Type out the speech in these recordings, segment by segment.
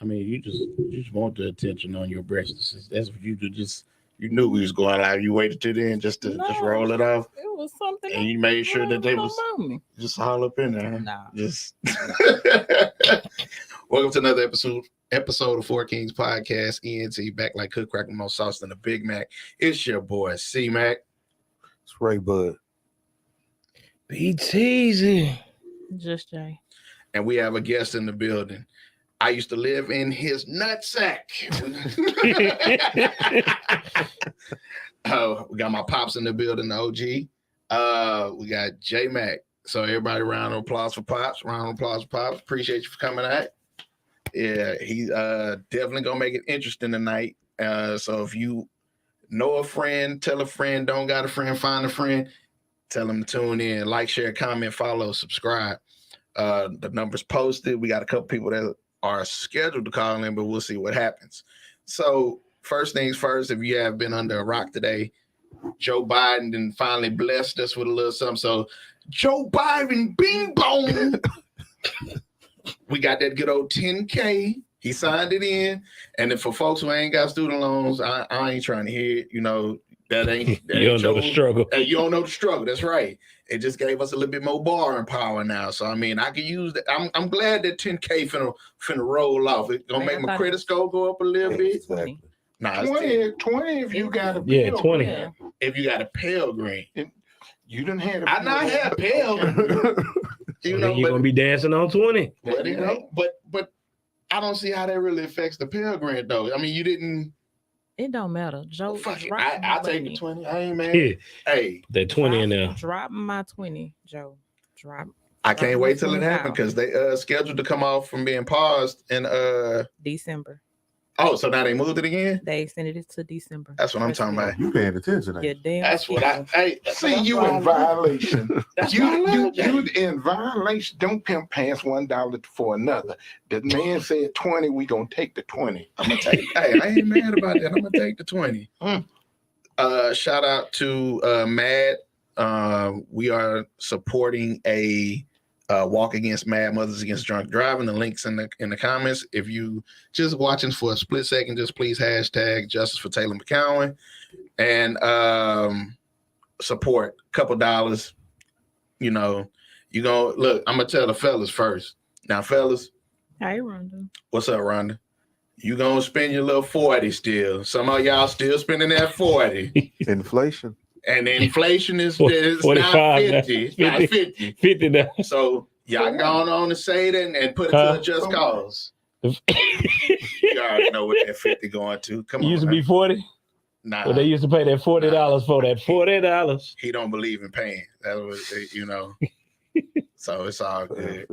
I mean, you just want the attention on your breasts. That's what you do. Just you knew we was going live. You waited till then just roll it off, It was something. and you made sure that they was me. just all up in there. Nah. Just welcome to another episode of Four Kings Podcast. ENT back like cook crack with more sauce than a Big Mac. It's your boy C Mac. It's Ray Bud. Be teasing. Just Jay. And we have a guest in the building. I used to live in his nutsack. Oh, we got my pops in the building, the OG. We got J Mac. So everybody, round of applause for pops. Round of applause for pops. Appreciate you for coming out. Yeah, he's definitely gonna make it interesting tonight. So if you know a friend, tell a friend, don't got a friend, find a friend, tell them to tune in, like, share, comment, follow, subscribe. The number's posted. We got a couple people that are scheduled to call in, but we'll see what happens. So first things first, if you have been under a rock today, Joe Biden then finally blessed us with a little something. So Joe Biden, bing bong. We got that good old 10K. He signed it in. And then for folks who ain't got student loans, I ain't trying to hear it. You know, that ain't you don't know the struggle. You don't know the struggle. That's right. It just gave us a little bit more borrowing power now. So I mean, I can use that. I'm glad that 10K finna roll off. It's gonna make my credit score go up a little bit. Exactly. Nah, 20 if you got a Yeah, 20. Yeah. if you got a pale green. You didn't have I not had pale. You know, You're gonna be dancing on 20. but you know, but I don't see how that really affects the pale green though. I mean, you didn't. It don't matter. Joe, Fuck it. drop I'll my take the 20. 20. I ain't man. Yeah, Hey, that 20 in there. Drop my 20, Joe. Drop. I can't wait till it Wow. happens because they scheduled to come off from being paused in December. oh, so now they moved it again? They extended it to December. That's what I'm talking about. You paying attention. Yeah, damn. That's what I See, you in violation. That's You why I love in violation. Don't pimp pants $1 for another. The man said 20. We gonna take the 20. I'm gonna take. Hey, I ain't mad about that. I'm gonna take the 20. Shout out to Mad. We are supporting a walk against Mad Mothers Against Drunk Driving. The links in the comments. If you just watching for a split second, just please hashtag Justice for Taylor McCowan and support a couple dollars. You know, you gonna look. I'm gonna tell the fellas first. Now, fellas, Hey, Rhonda. what's up, Rhonda? You gonna spend your little 40 still. Some of y'all still spending that 40. Inflation. And the inflation is 45 not now. 50. It's not 50. 50 now. So y'all going on and say that and put it to a just cause. You already know what that 50 going to. Come It on. used to be 40. Nah, Well, they used to pay that $40 for that $40. he don't believe in paying. That was, you know. So it's all good.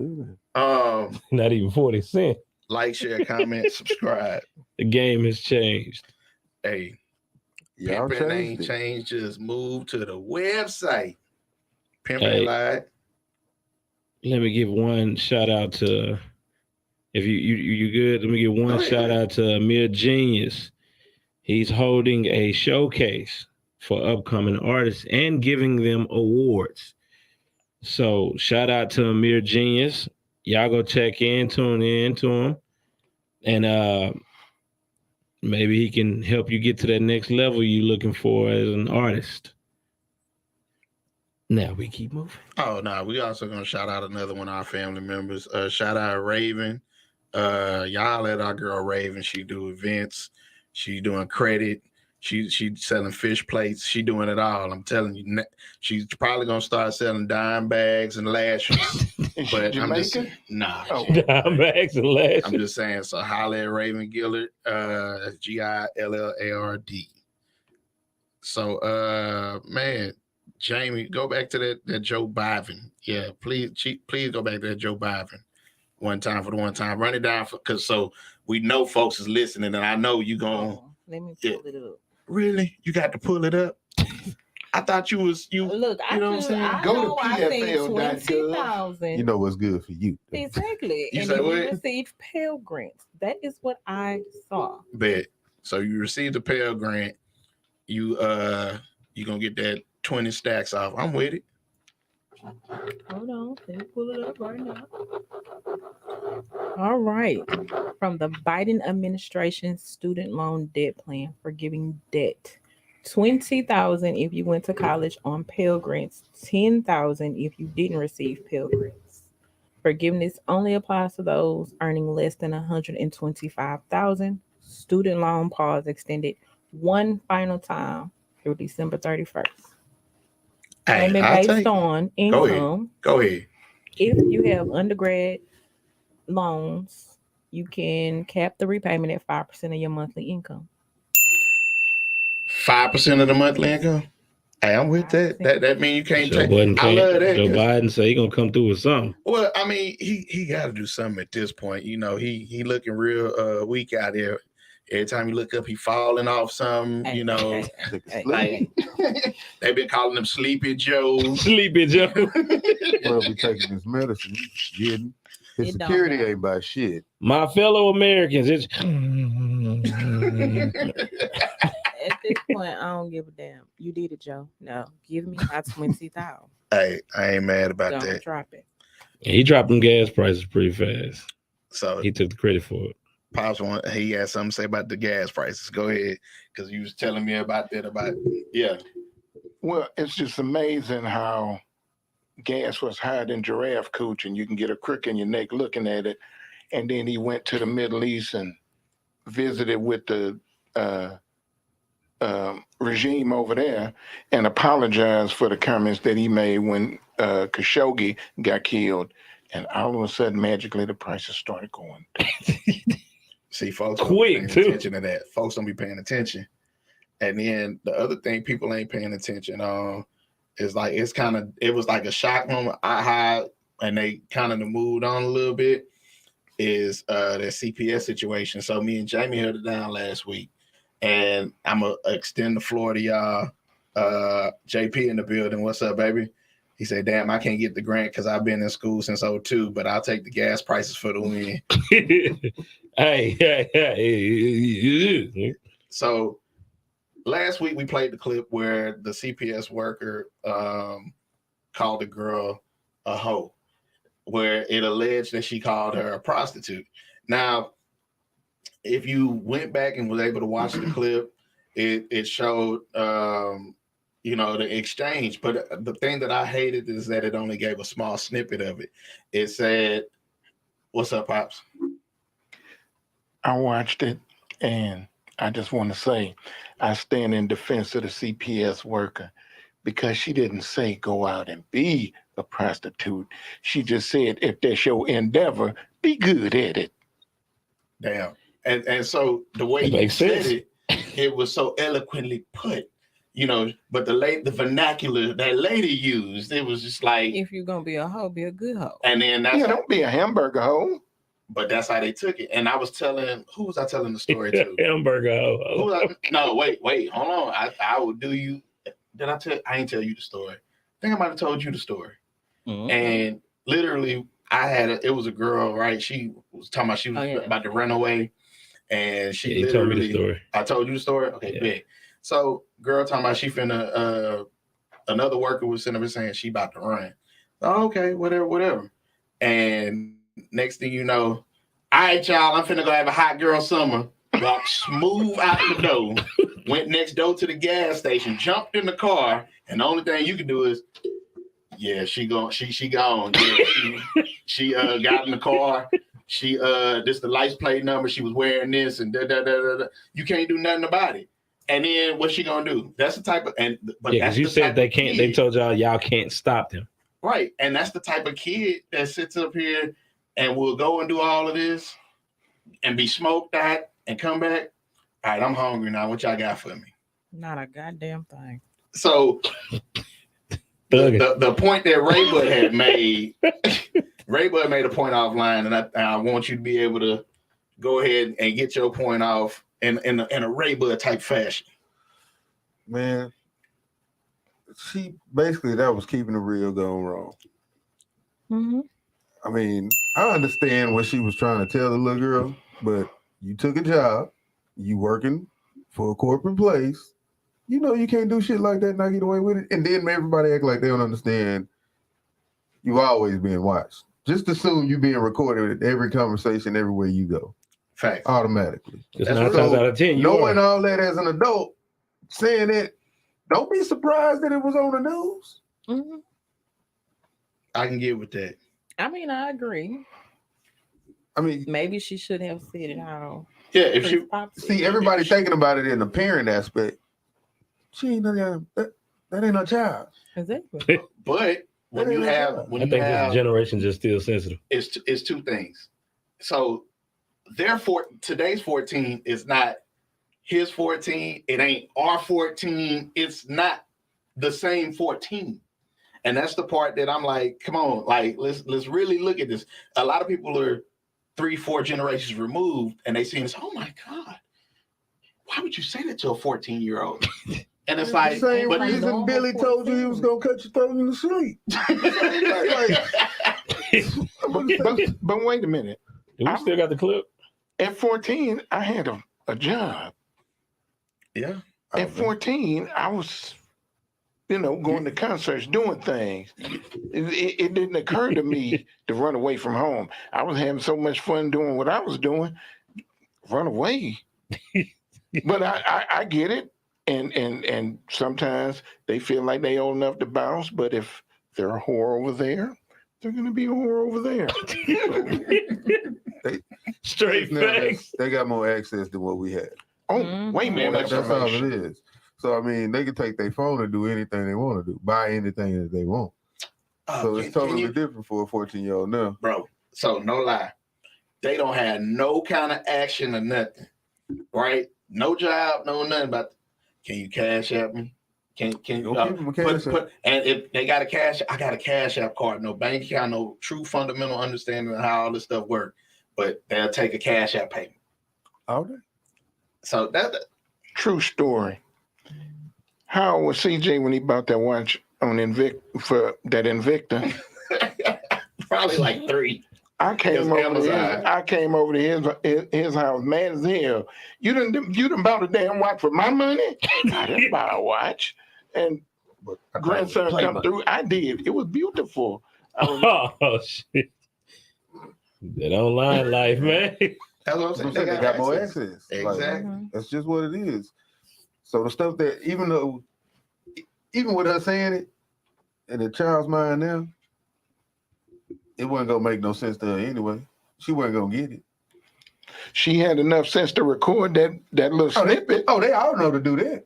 Not even 40 cents. Like, share, comment, subscribe. The game has changed. Hey, Y'all pimping ain't changed it. changed. Just move to the website. Pimping Hey. Live. Let me give one shout out to, if you good, let me give one Go ahead. shout out to Amir Genius. He's holding a showcase for upcoming artists and giving them awards. So shout out to Amir Genius. Y'all go check in, tune in to him, and maybe he can help you get to that next level you're looking for as an artist. Now we keep moving. Oh no, we also gonna shout out another one of our family members. Shout out Raven. Y'all let our girl Raven. She do events. She doing credit. She selling fish plates. She doing it all. I'm telling you, she's probably gonna start selling dime bags and lashes. Is she But I'm just Jamaican? nah. Oh. Dime bags and lashes. I'm just saying. So holla at Raven Gillard. That's Gillard. So man, Jamie, go back to that Joe Biden. Yeah, please go back to that Joe Biden one time for the one time. Run it down because so we know folks is listening, and I know you gonna. Let me Yeah. pull it up. Really, you got to pull it up. I thought you. Look, You know what I'm saying? I Go to know I seen PFL.gov. 20,000. You know what's good for you. Exactly. You And say then what? you received Pell Grants. That is what I saw. Bet. So you received the Pell Grant. You gonna get that 20 stacks off. I'm with it. Hold on. Let me pull it up right now. All right. From the Biden administration student loan debt plan, forgiving debt. 20,000 if you went to college on Pell Grants, 10,000 if you didn't receive Pell Grants. Forgiveness only applies to those earning less than 125,000. Student loan pause extended one final time through December 31st. Hey, Payment I'll based take it. on Go ahead. income. Go ahead. If you have undergrad loans, you can cap the repayment at 5% of your monthly income. 5% of the monthly income. Hey, I'm with that. 5%. That means you can't Joe take. Budden I love that. Joe 'cause- Biden say he gonna come through with something. Well, I mean, he got to do something at this point. You know, he looking real weak out there. Every time you look up, he falling off something. Hey, You know, hey, like they've been calling him Sleepy Joe. Sleepy Joe. Well, we taking this medicine, getting his It don't security matter. ain't by shit. My fellow Americans, it's At this point, I don't give a damn. You did it, Joe. No, give me my 20,000. Hey, I ain't mad about Don't that. drop it. he dropped them gas prices pretty fast. So He took the credit for it. Pops he had something to say about the gas prices. Go ahead, because you was telling me about that. Yeah. Well, it's just amazing how gas was higher than giraffe cooch, and you can get a crick in your neck looking at it. And then he went to the Middle East and visited with the regime over there and apologized for the comments that he made when Khashoggi got killed. And all of a sudden, magically, the prices started going down. See, folks Quick, don't be too. paying attention to that. Folks don't be paying attention. And then the other thing people ain't paying attention on is like it was like a shock moment. And they kind of moved on a little bit. Is that CPS situation? So me and Jamie held it down last week, and I'm gonna extend the floor to y'all. JP in the building. What's up, baby? He said, "Damn, I can't get the grant because I've been in school since 02, but I'll take the gas prices for the win." hey. So last week we played the clip where the CPS worker called the girl a hoe, where it alleged that she called her a prostitute. Now, if you went back and was able to watch the clip, it showed the exchange. But the thing that I hated is that it only gave a small snippet of it. It said, "What's up, Pops?" I watched it, and I just want to say I stand in defense of the CPS worker because she didn't say go out and be a prostitute. She just said if that's your endeavor, be good at it. Damn. And so the way That you makes said sense. it was so eloquently put, but the vernacular that lady used, it was just like, If you're gonna be a hoe, be a good hoe. and then that's Yeah, don't be a hamburger hoe. but that's how they took it. And I was telling, who was I telling the story to? Hamburger. Who was no, wait, hold on. I will do you. Did I tell? I ain't tell you the story. I think I might have told you the story. Mhm. And literally, it was a girl, right? She was talking about she was about to run away, and she He told me the literally. story. I told you the story. Okay, Yeah. big. So girl talking about she finna another worker was sitting up saying she about to run. Oh, okay, whatever. And next thing you know, all right, y'all, I'm finna go have a hot girl summer. Walked smooth out the door, went next door to the gas station, jumped in the car, and the only thing you can do is, yeah, she gone. Yeah, she got in the car. She this the license plate number. She was wearing this and da. You can't do nothing about it. And then what's she gonna do? That's the type of but Yeah, that's because you the said type they of can't. kid, They told y'all can't stop them. right? And that's the type of kid that sits up here and will go and do all of this and be smoked at and come back. All right, I'm hungry now. What y'all got for me? Not a goddamn thing. So the point that Ray Bud had made, Ray Bud made a point offline, and I want you to be able to go ahead and get your point off in a Ray Bud type fashion. Man, she basically that was keeping it real going wrong. Mm-hmm. I mean, I understand what she was trying to tell the little girl, but you took a job, you working for a corporate place. You know you can't do shit like that and not get away with it. And then everybody act like they don't understand you always being watched. Just assume you being recorded at every conversation everywhere you go. Fact. Automatically. Because That's 9 what- times out of 10, you Knowing are. all that as an adult, saying it, don't be surprised that it was on the news. Mm-hmm. I can get with that. I mean, I agree. I mean, Maybe she should have said it how. Yeah, if Chris she Pop said see, it. everybody thinking about it in the parent aspect. She ain't no that ain't no child. Exactly. but when That you ain't a have job. when I you think have this generation just still sensitive. it's two things. So therefore today's 14 is not his 14. It ain't our 14. It's not the same 14. And that's the part that I'm like, come on, like let's really look at this. A lot of people are 3-4 generations removed and they see this, oh my God, why would you say that to a 14-year-old? And it's like, the same but like reason normal Billy told you he was gonna cut your throat in the sleep. But wait a minute. Do we still got the clip? At 14, I had a job. yeah. At 14, I was, going to concerts, doing things. It didn't occur to me to run away from home. I was having so much fun doing what I was doing. Run away. But I get it. And sometimes they feel like they old enough to bounce, but if they're a whore over there, they're gonna be a whore over there. Straight facts. They got more access than what we had. Oh, Mhm. way more That's That's all it information. is. So I mean, they can take their phone and do anything they want to do, buy anything that they want. So it's totally different for a 14-year-old now. bro. So no lie, they don't have no kind of action or nothing, right? No job, no nothing. But can you cash app me? Can you Don't give them a cash app. and if they got a cash, I got a cash app card, no bank account, no true fundamental understanding of how all this stuff works. But they'll take a cash app payment. All day. So that True story. How old was CJ when he bought that watch on for that Invicta? probably like 3. I came It's over to Amazon. his house, mad as hell. You done bought a damn watch for my money? I didn't buy a watch. And But I grandson play come by- through. I did. It was beautiful. I was, Oh shit! That online life, man. That's what I'm saying. They got more access. Like, Exactly. Mhm. that's just what it is. So the stuff that even with her saying it in the child's mind now, it wasn't gonna make no sense to her anyway. She wasn't gonna get it. she had enough sense to record that little snippet. They all know to do that.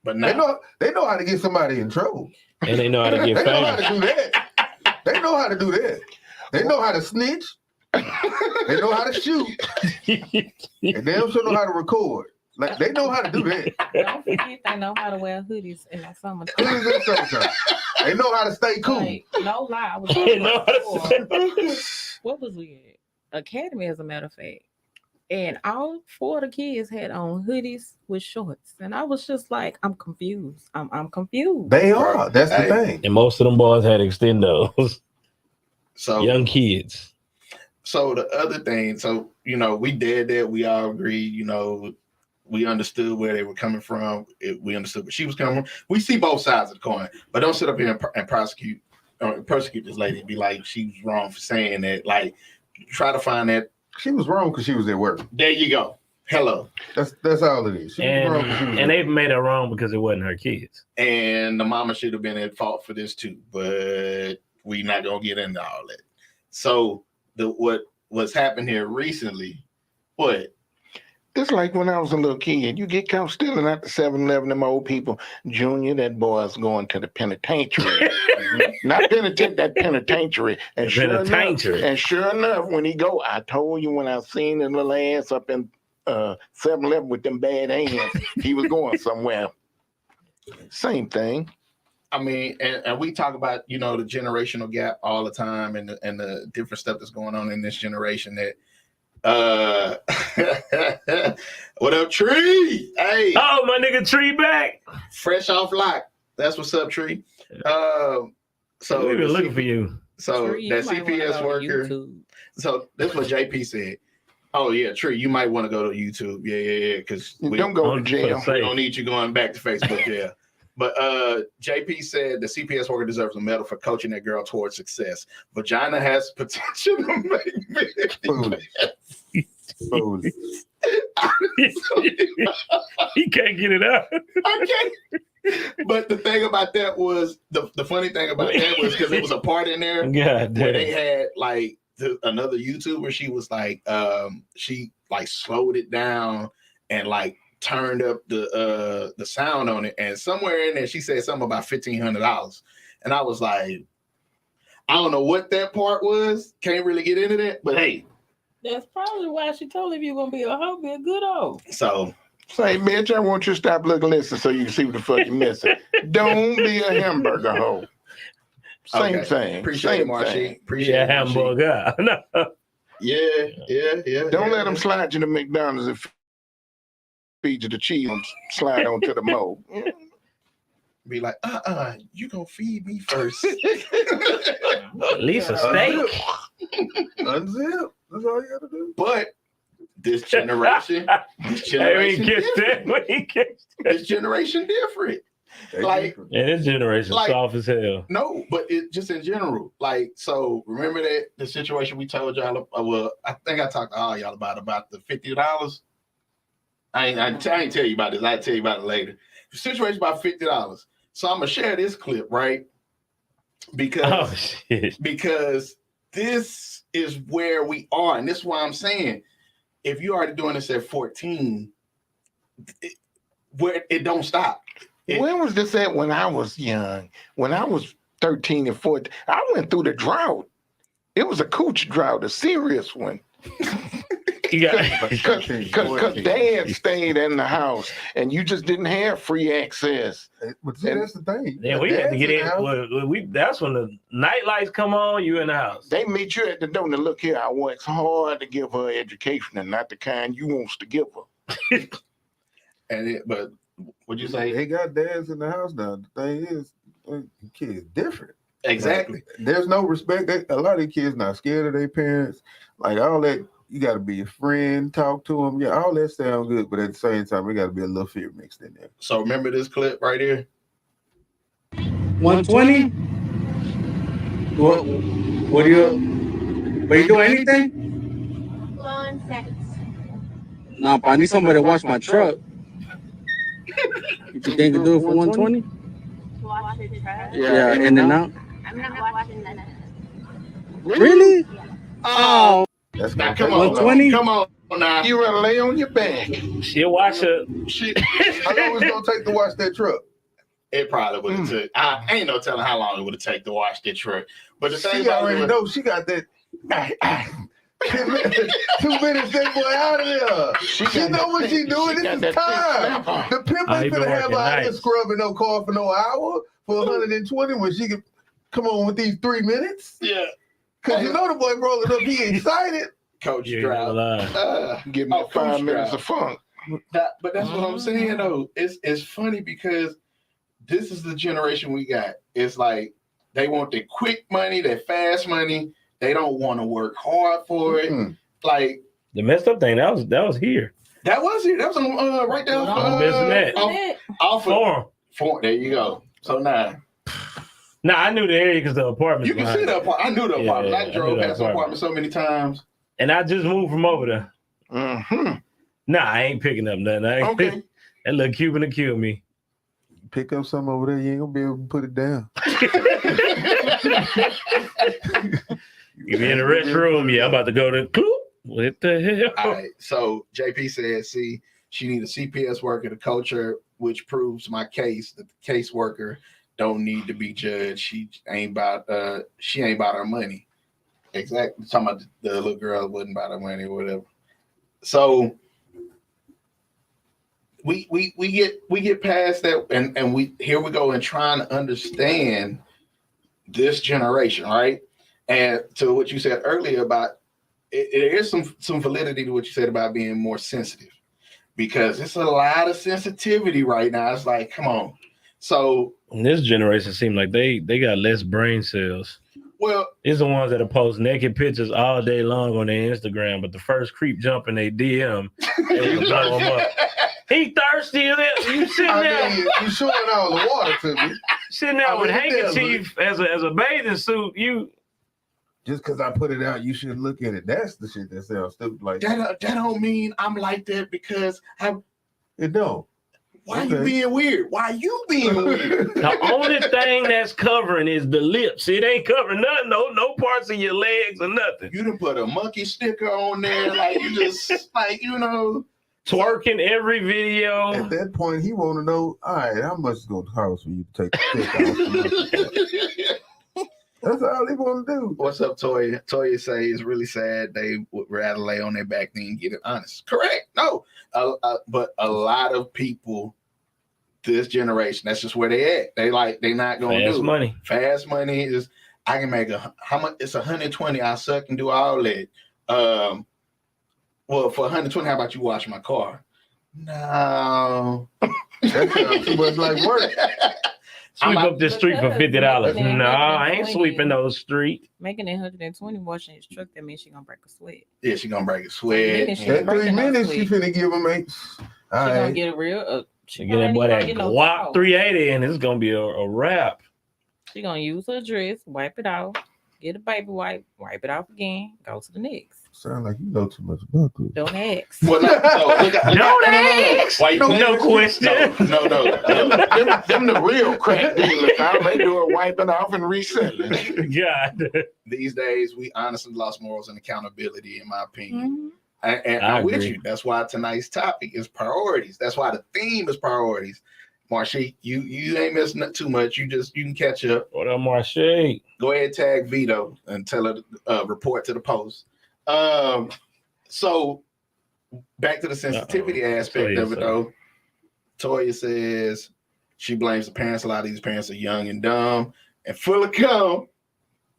But now, They know how to get somebody in trouble. And they know how to They get know how famous. to do that. They know how to do that. They know how to snitch. They know how to shoot. And they also know how to record. Like they know how to do that. Don't forget they know how to wear hoodies in the summertime. Hoodies in the summertime. They know how to stay cool. Like, no lie. I was They know how to what was we at? Academy, as a matter of fact. And all 4 of the kids had on hoodies with shorts. And I was just like, I'm confused. I'm confused. They are. That's the Hey. thing. And most of them boys had extendos. so Young kids. So the other thing, we did that. We all agree, we understood where they were coming from. We understood where she was coming from. We see both sides of the coin, but don't sit up here and persecute this lady and be like she was wrong for saying that. Like, try to find that. She was wrong because she was at work. There you go. Hello. That's all it is. She was wrong 'cause she was and they made her wrong because it wasn't her kids. And the mama should have been at fault for this too, but we not gonna get into all that. So what's happened here recently? What? It's like when I was a little kid. You get caught stealing at the 7-Eleven, them old people. Junior, that boy's going to the penitentiary. Not penitentiary, that penitentiary. And sure enough, when he go, I told you when I seen his little ass up in 7-Eleven with them bad hands, he was going somewhere. Same thing. I mean, and we talk about, the generational gap all the time and the different stuff that's going on in this generation that what up, Tree? Hey. Oh, my nigga Tree back. Fresh off lock. That's what's up, Tree. So we've been looking for you. So Tree, that you CPS worker. So that's what JP said. Oh yeah, Tree, you might want to go to YouTube. Yeah. Because we don't go to jail. We don't need you going back to Facebook jail. But JP said the CPS worker deserves a medal for coaching that girl towards success. Vagina has potential to make big. Foolish. He can't get it out. Okay. But the thing about that was the funny thing about that was because it was a part in there where they had like another YouTuber. She was like, she like slowed it down and like turned up the sound on it, and somewhere in there she said something about $1,500, and I was like, I don't know what that part was. Can't really get into that, but hey, that's probably why she told him you're gonna be a hoe, be a good hoe. So say, bitch, I want you to stop looking, listen, so you can see what the fuck you're missing. Don't be a hamburger hoe. Same thing. Appreciate it, Marshy. Appreciate it, hamburger. Yeah. Don't let them slide you to McDonald's and feed you the cheese and slide onto the mold. Be like, you gonna feed me first. At least a steak. Unzip. That's all you gotta do. But this generation different. Like, this generation soft as hell. No, but it just in general. Like, so remember that the situation we told y'all. Well, I think I talked to all y'all about the $50. I ain't tell you about this. I'll tell you about it later. The situation about $50. So I'm gonna share this clip, right? Because this is where we are, and this is why I'm saying, if you're already doing this at 14, where it don't stop. When was this at when I was young? When I was 13 and 14, I went through the drought. It was a cooch drought, a serious one. Because dad stayed in the house and you just didn't have free access. But see, that's the thing. Yeah, we had to get in. That's when the night lights come on, you in the house. They meet you at the door and look here, I works hard to give her education and not the kind you wants to give her. But what'd you say? They got dads in the house now. The thing is, kids different. Exactly. Like, there's no respect. A lot of these kids not scared of their parents. Like all that, you got to be a friend, talk to them. Yeah, all that sounds good, but at the same time, we got to be a little fear mixed in there. So remember this clip right here? 120? What do you do anything? Lawn sex. Nah, but I need somebody to wash my truck. You think you can do it for 120? Wash the truck? Yeah, in and out. I'm not washing that. Really? Oh. That's now, come on, 120? Come on now. You want to lay on your back. She'll wash it. How long it's going to take to wash that truck? It probably would have took. I ain't no telling how long it would have taken to wash that truck. But the thing she already know she got that. 2 minutes, that boy out of there. She know what she doing. This is time. The pimp ain't gonna have her out here scrubbing no car for no hour for 120 when she can come on with these 3 minutes. Yeah. Because you know the boy rolling up, he excited. Coach Stroud. Give me 5 minutes of funk. But that's what I'm saying though. It's funny because this is the generation we got. It's like they want the quick money, that fast money. They don't want to work hard for it. Mm-hmm. Like the messed up thing that was here. That was it. That was on right there. I'm missing that. Off Forum. There you go. So now. Nah, I knew the area because the apartments. You can see the apartment. I knew the apartment. I I drove knew the past the apartment so many times. And I just moved from over there. Mm-hmm. Nah, I ain't picking up nothing. Okay. That little Cuban to kill me. Pick up something over there, you ain't gonna be able to put it down. You be in the restroom, yeah, I'm about to go to what the hell? All right. So JP says, see, she need a CPS worker to coach her, which proves my case that the caseworker don't need to be judged. She ain't about her money. Exactly. Talking about the little girl wasn't about her money or whatever. So we get past that and we here we go and trying to understand this generation, right? And to what you said earlier about there is some validity to what you said about being more sensitive, because it's a lot of sensitivity right now. It's like, come on. So And this generation seem like they got less brain cells. well, It's the ones that post naked pictures all day long on their Instagram, but the first creep jump in their DM, they was blow them up. He thirsty. You sitting there, You showing all the water to me. sitting there with I mean, handkerchief as a bathing suit. You Just because I put it out, you should look at it. That's the shit that sounds stupid. Like that don't mean I'm like that because it don't. why you being weird? Why you being weird? the only thing that's covering is the lips. It ain't covering nothing. No parts of your legs or nothing. You done put a monkey sticker on there, like you just like Twerking every video. At that point, he want to know, all right, how much is going to cost for you to take the stick off? That's all he want to do. What's up, Toya? Toya say it's really sad they would rather lay on their back than get it honest. Correct. No, but a lot of people, this generation, that's just where they at. They not going to do money. Fast money is. I can make how much? It's 120. I suck and do all that. Well, for 120, how about you wash my car? No, That sounds too much like work. Sweep up this street for $50. No, I ain't sweeping those streets. Making it 120 washing his truck, that means she gonna break a sweat. Yeah, she gonna break a sweat. At 3 minutes, she finna give him a. She gonna get a real. She get that boy that Glock 380 and it's gonna be a wrap. She gonna use her dress, wipe it off, get a baby wipe it off again, go to the next. Sound like you know too much about this. Don't ask. Well, Don't ask. Why you No question. No. Them the real crack dealers. How they do it, wiping off and reselling. God. These days, we honestly lost morals and accountability, in my opinion. Mm-hmm. And I I'm with agree. you. That's why tonight's topic is priorities. That's why the theme is priorities. Marsha, you ain't missing too much. You can catch up. What up, Marsha? Go ahead, tag Vito and tell her to report to the post. So back to the sensitivity aspect of it, though. Toya says she blames the parents. A lot of these parents are young and dumb and full of cum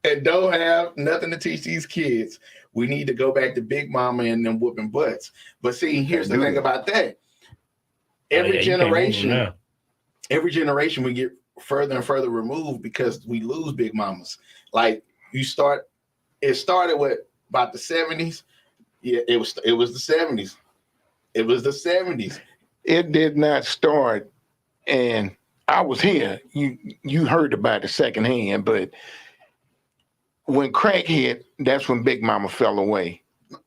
and don't have nothing to teach these kids. We need to go back to Big Mama and them whooping butts. But see, here's the thing about that. Every generation we get further and further removed because we lose Big Mamas. Like it started with about the 70s. Yeah, it was the 70s. It was the 70s. It did not start, and I was here. You heard about it secondhand, but when crack hit, that's when Big Mama fell away.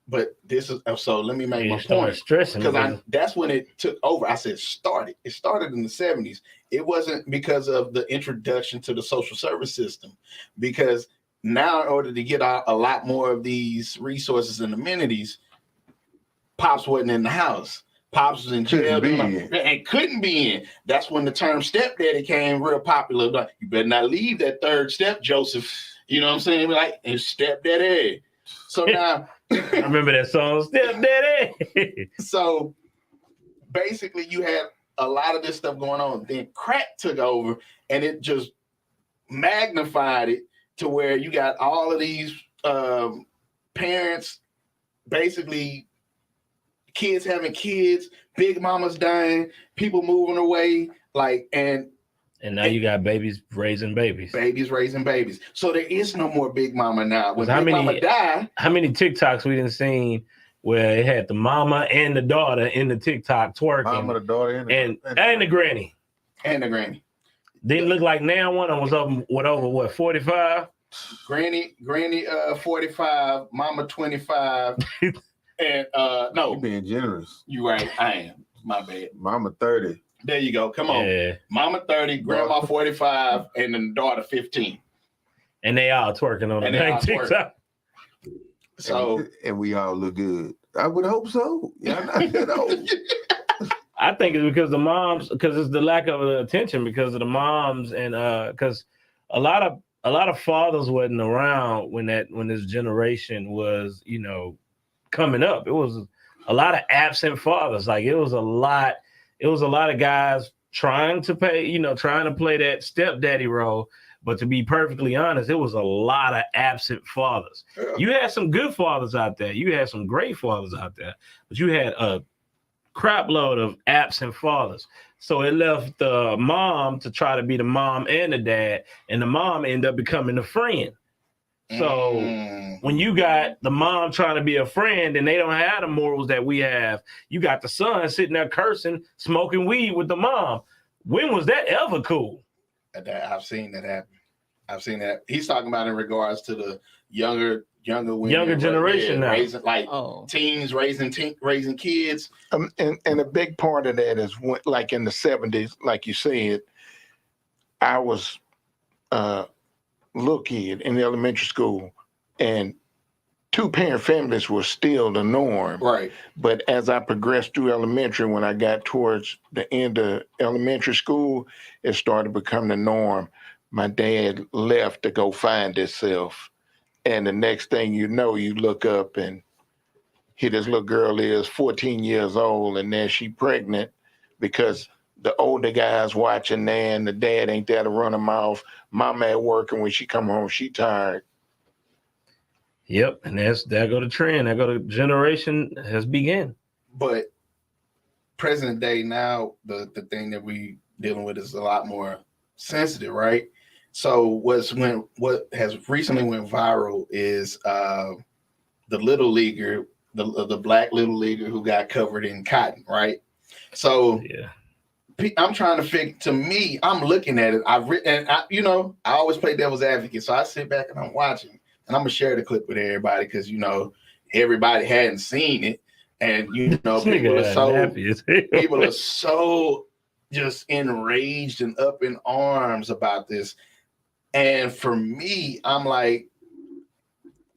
But this is so. Let me make my Started point stressing because that's when it took over. I said started. It started in the 70s. It wasn't because of the introduction to the social service system, because now in order to get out a lot more of these resources and amenities, Pops wasn't in the house. Pops was in jail and couldn't be in. That's when the term stepdaddy came real popular. Like, you better not leave that third step, Joseph. You know what I'm saying? Like, and stepdaddy. So now I remember that song, Stepdaddy. So basically you had a lot of this stuff going on. Then crack took over and it just magnified it to where you got all of these parents, basically kids having kids, Big Mamas dying, people moving away, and now you got babies raising babies. Babies raising babies. So there is no more Big Mama now. When How Big Mama many died, how many TikToks we done seen where it had the mama and the daughter in the TikTok twerking, Mama, the daughter, and the granny. And the granny. Didn't look like now one of them was over what 45. Granny 45, mama 25, and You no, being generous. you right, I am. My bad. Mama 30. There you go. Come on. Yeah. Mama 30, grandma 45, and then daughter 15. And they all twerking on the And they all TikTok. So and we all look good. I would hope so. Yeah, you know. I think it's because the moms, because it's the lack of attention because of the moms, and because a lot of fathers wasn't around when this generation was, coming up. It was a lot of absent fathers. Like it was a lot of guys trying to play that stepdaddy role. But to be perfectly honest, it was a lot of absent fathers. Yeah. You had some good fathers out there. You had some great fathers out there, but you had a crap load of absent fathers. So it left the mom to try to be the mom and the dad, and the mom ended up becoming the friend. So when you got the mom trying to be a friend and they don't have the morals that we have, you got the son sitting there cursing, smoking weed with the mom. When was that ever cool? I've seen that happen. I've seen that. He's talking about in regards to the younger women, Younger generation now. raising teens, raising kids. And a big part of that is like in the 70s, like you said, I was a little kid in elementary school, and two-parent families were still the norm. Right. But as I progressed through elementary, when I got towards the end of elementary school, it started to become the norm. My dad left to go find himself. And the next thing you know, you look up and here this little girl is 14 years old, and then she pregnant because the older guy's watching there and the dad ain't there to run him off. Mama at work, and when she come home, she tired. Yep, and there go the trend. There go the generation has begun. But present day now, the thing that we dealing with is a lot more sensitive, right? So what has recently went viral is the little leaguer, the black little leaguer who got covered in cotton, right? So yeah, I'm trying to figure. To me, I'm looking at it. I always play devil's advocate, so I sit back and I'm watching, and I'm gonna share the clip with everybody because everybody hadn't seen it, and people are so just enraged and up in arms about this. And for me, I'm like,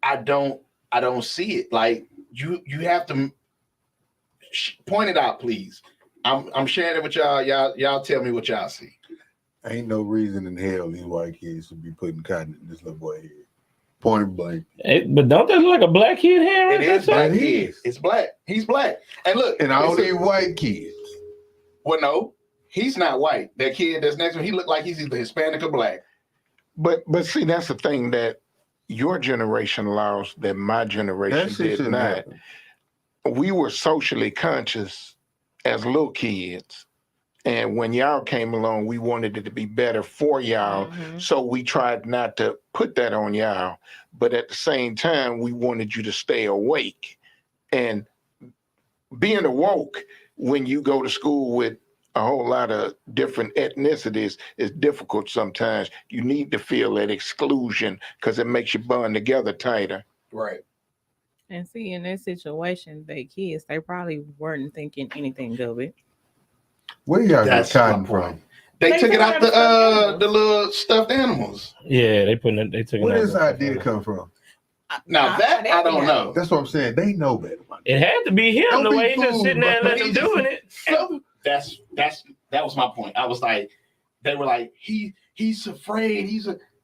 I don't see it. Like you have to point it out, please. I'm sharing it with y'all. Y'all tell me what y'all see. Ain't no reason in hell these white kids should be putting cotton in this little boy head. Point blank. But don't that look like a black kid hair? It is black kid. It's black. He's black. And look, and all these white kids. Well, no, he's not white. That kid that's next to him, he looked like he's either Hispanic or black. But see, that's the thing that your generation lost that my generation did not. Happen. We were socially conscious as little kids. And when y'all came along, we wanted it to be better for y'all. Mm-hmm. So we tried not to put that on y'all. But at the same time, we wanted you to stay awake. And being awoke when you go to school with a whole lot of different ethnicities is difficult sometimes. You need to feel that exclusion because it makes you bond together tighter. Right. And see, in that situation, they kids, they probably weren't thinking anything of it. Where y'all get cotton from? They took it out the little stuffed animals. Yeah, they took it. Where does this idea come from? Now that I don't know. That's what I'm saying. They know better. It had to be him. Don't the be way he just fooled, sitting there and bro. letting him doing it. So that was my point. I was like, they were like, he's afraid.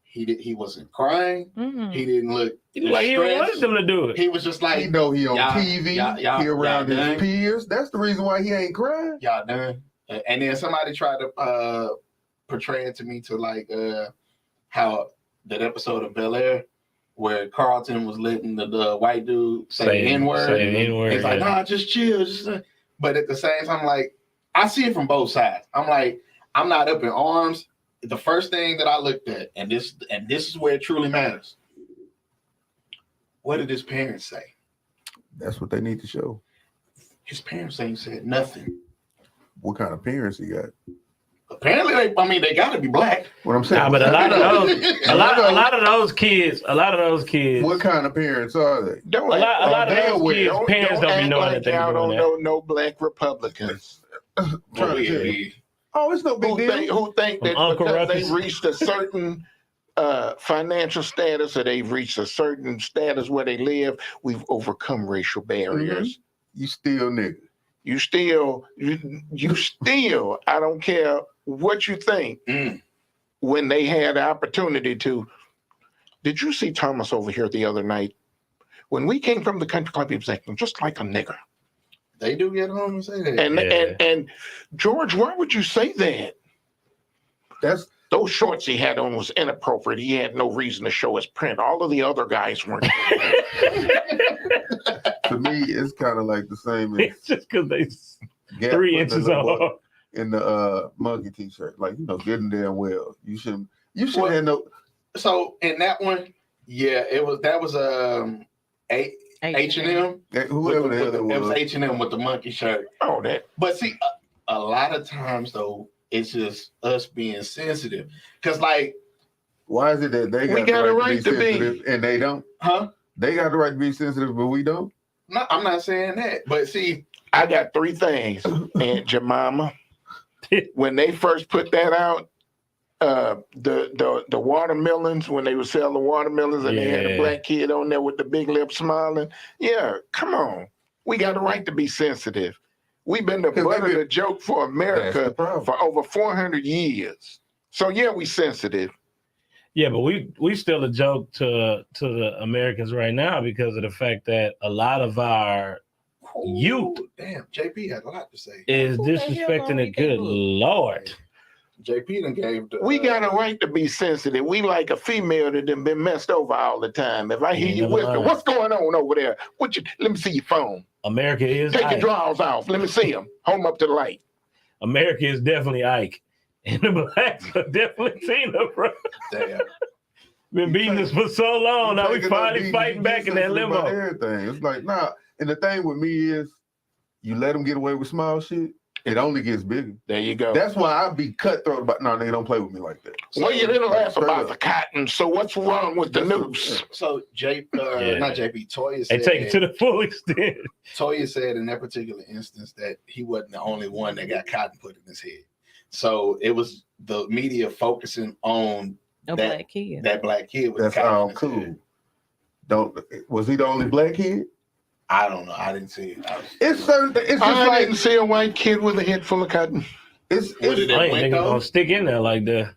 He wasn't crying. Mm-hmm. He didn't look like he wanted them to do it. He was just like, he know he on TV. He around his peers. That's the reason why he ain't crying. Y'all done. And then somebody tried to portray it to me to like how that episode of Bel Air where Carlton was letting the white dude say the N-word. He's like, nah, just chill. But at the same time, like, I see it from both sides. I'm like, I'm not up in arms. The first thing that I looked at, and this is where it truly matters. What did his parents say? That's what they need to show. His parents ain't said nothing. What kind of parents he got? Apparently, they got to be black. What I'm saying. Nah, but a lot of those kids. What kind of parents are they? Don't A lot of those kids' don't parents don't be act knowing like that they y'all doing don't that. know no black Republicans. Trying to tell you. Oh, it's no big deal. Who think that Uncle because Ruckus. they reached a certain financial status or they've reached a certain status where they live, we've overcome racial barriers. You still nigga. You still, I don't care what you think, when they had the opportunity to. Did you see Thomas over here the other night? When we came from the country club, he was acting just like a nigger. They do get home and say that. And George, why would you say that? Those shorts he had on was inappropriate. He had no reason to show his print. All of the other guys weren't. To me, it's kind of like the same as It's just because they Gap 3 putting inches the little boy off. in the monkey t-shirt. Like, getting damn well. You shouldn't have no. So in that one, yeah, that was H&M. Whoever the hell it was. It was H&M with the monkey shirt. Oh, that. But see, a lot of times though, it's just us being sensitive. Because like, why is it that they got the right to be sensitive and they don't? Huh? They got the right to be sensitive, but we don't? No, I'm not saying that. But see, I got 3 things. Aunt Jemima, when they first put that out, the watermelons, when they would sell the watermelons and they had a black kid on there with the big lips smiling. Yeah, come on. We got a right to be sensitive. We've been the butt of the joke for America for over 400 years. So yeah, we sensitive. Yeah, but we still a joke to the Americans right now because of the fact that a lot of our youth, damn, JP had a lot to say, is disrespecting it. Good Lord. JP done gave we got a right to be sensitive. We like a female that done been messed over all the time. If I hear you whisper, what's going on over there? Let me see your phone. America is Take Ike. your drawers off. Let me see them. Hold them up to the light. America is definitely Ike. And the blacks are definitely Tina, bro. Damn. Been beating us for so long. Now we finally fighting back in that limo. Everything. It's like, nah. And the thing with me is, you let them get away with small shit, it only gets bigger. There you go. That's why I be cutthroat about, no, nigga, don't play with me like that. Well, you didn't laugh about the cotton, so what's wrong with the noose? So not JP, Toya said, they take it to the full extent. Toya said in that particular instance that he wasn't the only one that got cotton put in his head. So it was the media focusing on black kid. That black kid with that's cotton all in his cool. head. Was he the only black kid? I don't know. I didn't see it. It's certain. It's just I like, didn't see a white kid with a head full of cotton. I ain't think gonna stick in there like that.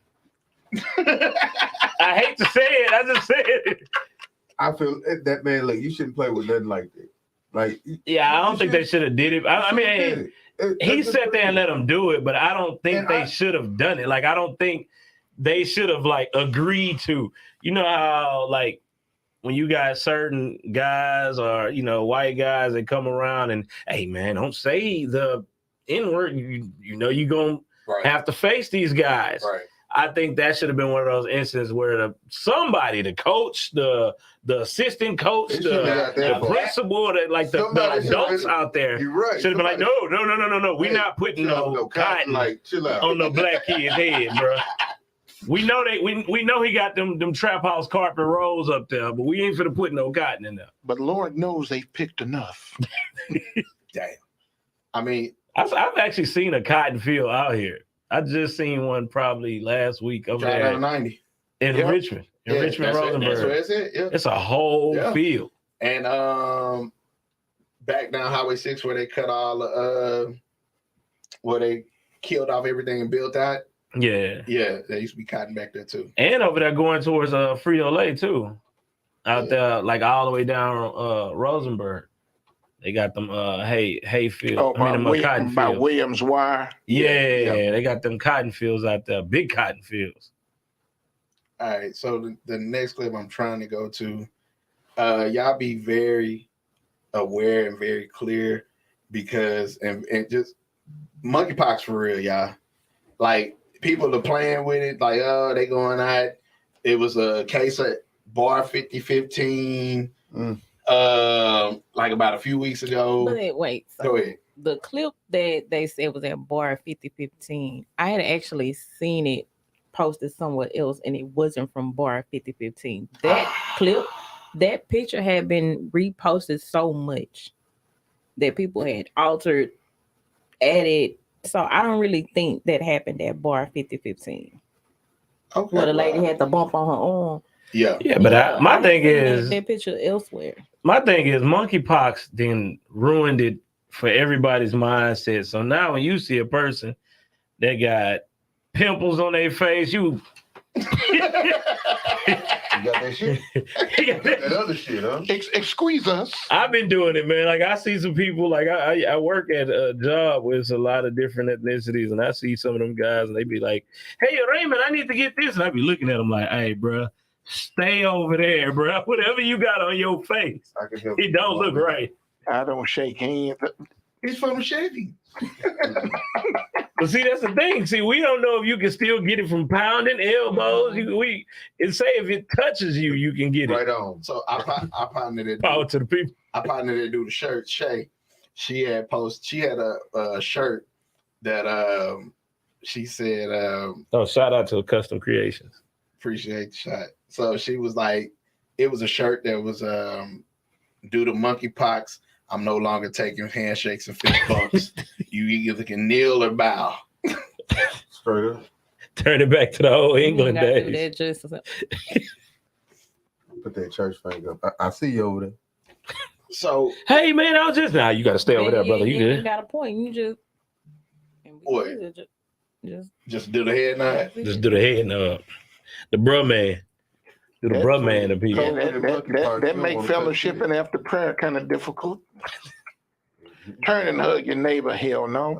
I hate to say it. I just said it. I feel that man. Look, you shouldn't play with nothing like that. Like, yeah, I don't think they should have did it. I mean, he sat there and let them do it, but I don't think they should have done it. Like, I don't think they should have like agreed to. You know how like when you got certain guys or white guys that come around and, hey man, don't say the N-word. You know you're gonna have to face these guys. Right. I think that should have been one of those instances where the coach, the assistant coach, the principal, the adults out there should have been like, no. We're not putting no cotton on no black kid's head, bro. We know we know he got them trap house carpet rolls up there, but we ain't finna put no cotton in there. But Lord knows they've picked enough. Damn. I mean, I've actually seen a cotton field out here. I just seen one probably last week over there down 90 in Richmond. Richmond, Rosenberg. That's where it's at. Yeah. It's a whole field. And back down Highway 6 where they cut all where they killed off everything and built out. Yeah. Yeah, there used to be cotton back there too. And over there going towards Frito-Lay too. Out there, like all the way down Rosenberg. They got them hay fields. Oh, cotton by fields. Williams Wire. Yeah, they got them cotton fields out there, big cotton fields. All right, so the next clip I'm trying to go to, y'all be very aware and very clear because and just monkeypox for real, y'all. Like people are playing with it, like they going out. It was a case at Bar 5015. like about a few weeks ago. But wait, Go ahead. the clip that they said was at bar 5015, I had actually seen it posted somewhere else, and it wasn't from bar 5015. That clip, that picture had been reposted so much that people had altered, added. So I don't really think that happened at bar 5015. Okay. Where the lady had the bump on her arm. Yeah. Yeah, but my I thing seen is that picture elsewhere. my thing is monkeypox then ruined it for everybody's mindset. So now when you see a person that got pimples on their face, you You got that shit? That other shit, huh? Excuse us. I've been doing it, man. Like I see some people, like I work at a job with a lot of different ethnicities, and I see some of them guys, and they be like, "Hey, Raymond, I need to get this," and I be looking at them like, "Hey, bro, stay over there, bro. Whatever you got on your face, I can help it don't look right." I don't shake hands. He's from Chevy. But see, that's the thing. See, we don't know if you can still get it from pounding elbows. Say if it touches you, you can get it. Right on. So I partnered that Power dude. to the people. I partnered that dude the shirt. Shay, she had a shirt that she said Oh, shout out to Custom Creations. appreciate the shot. So she was like, it was a shirt that was due to monkeypox. I'm no longer taking handshakes and fist bumps. You either can kneel or bow. Straight up. Turn it back to the old England You gotta do days. that just Put that church finger up. I see you over there. So Hey, man, I was just now. You got to stay over there, brother. You You good? got a point. You just What? Just do the head nod. Just do the head nod. The bruh man. Do the bruh man to people. That make fellowshipping after prayer kind of difficult. Turn and hug your neighbor. Hell no.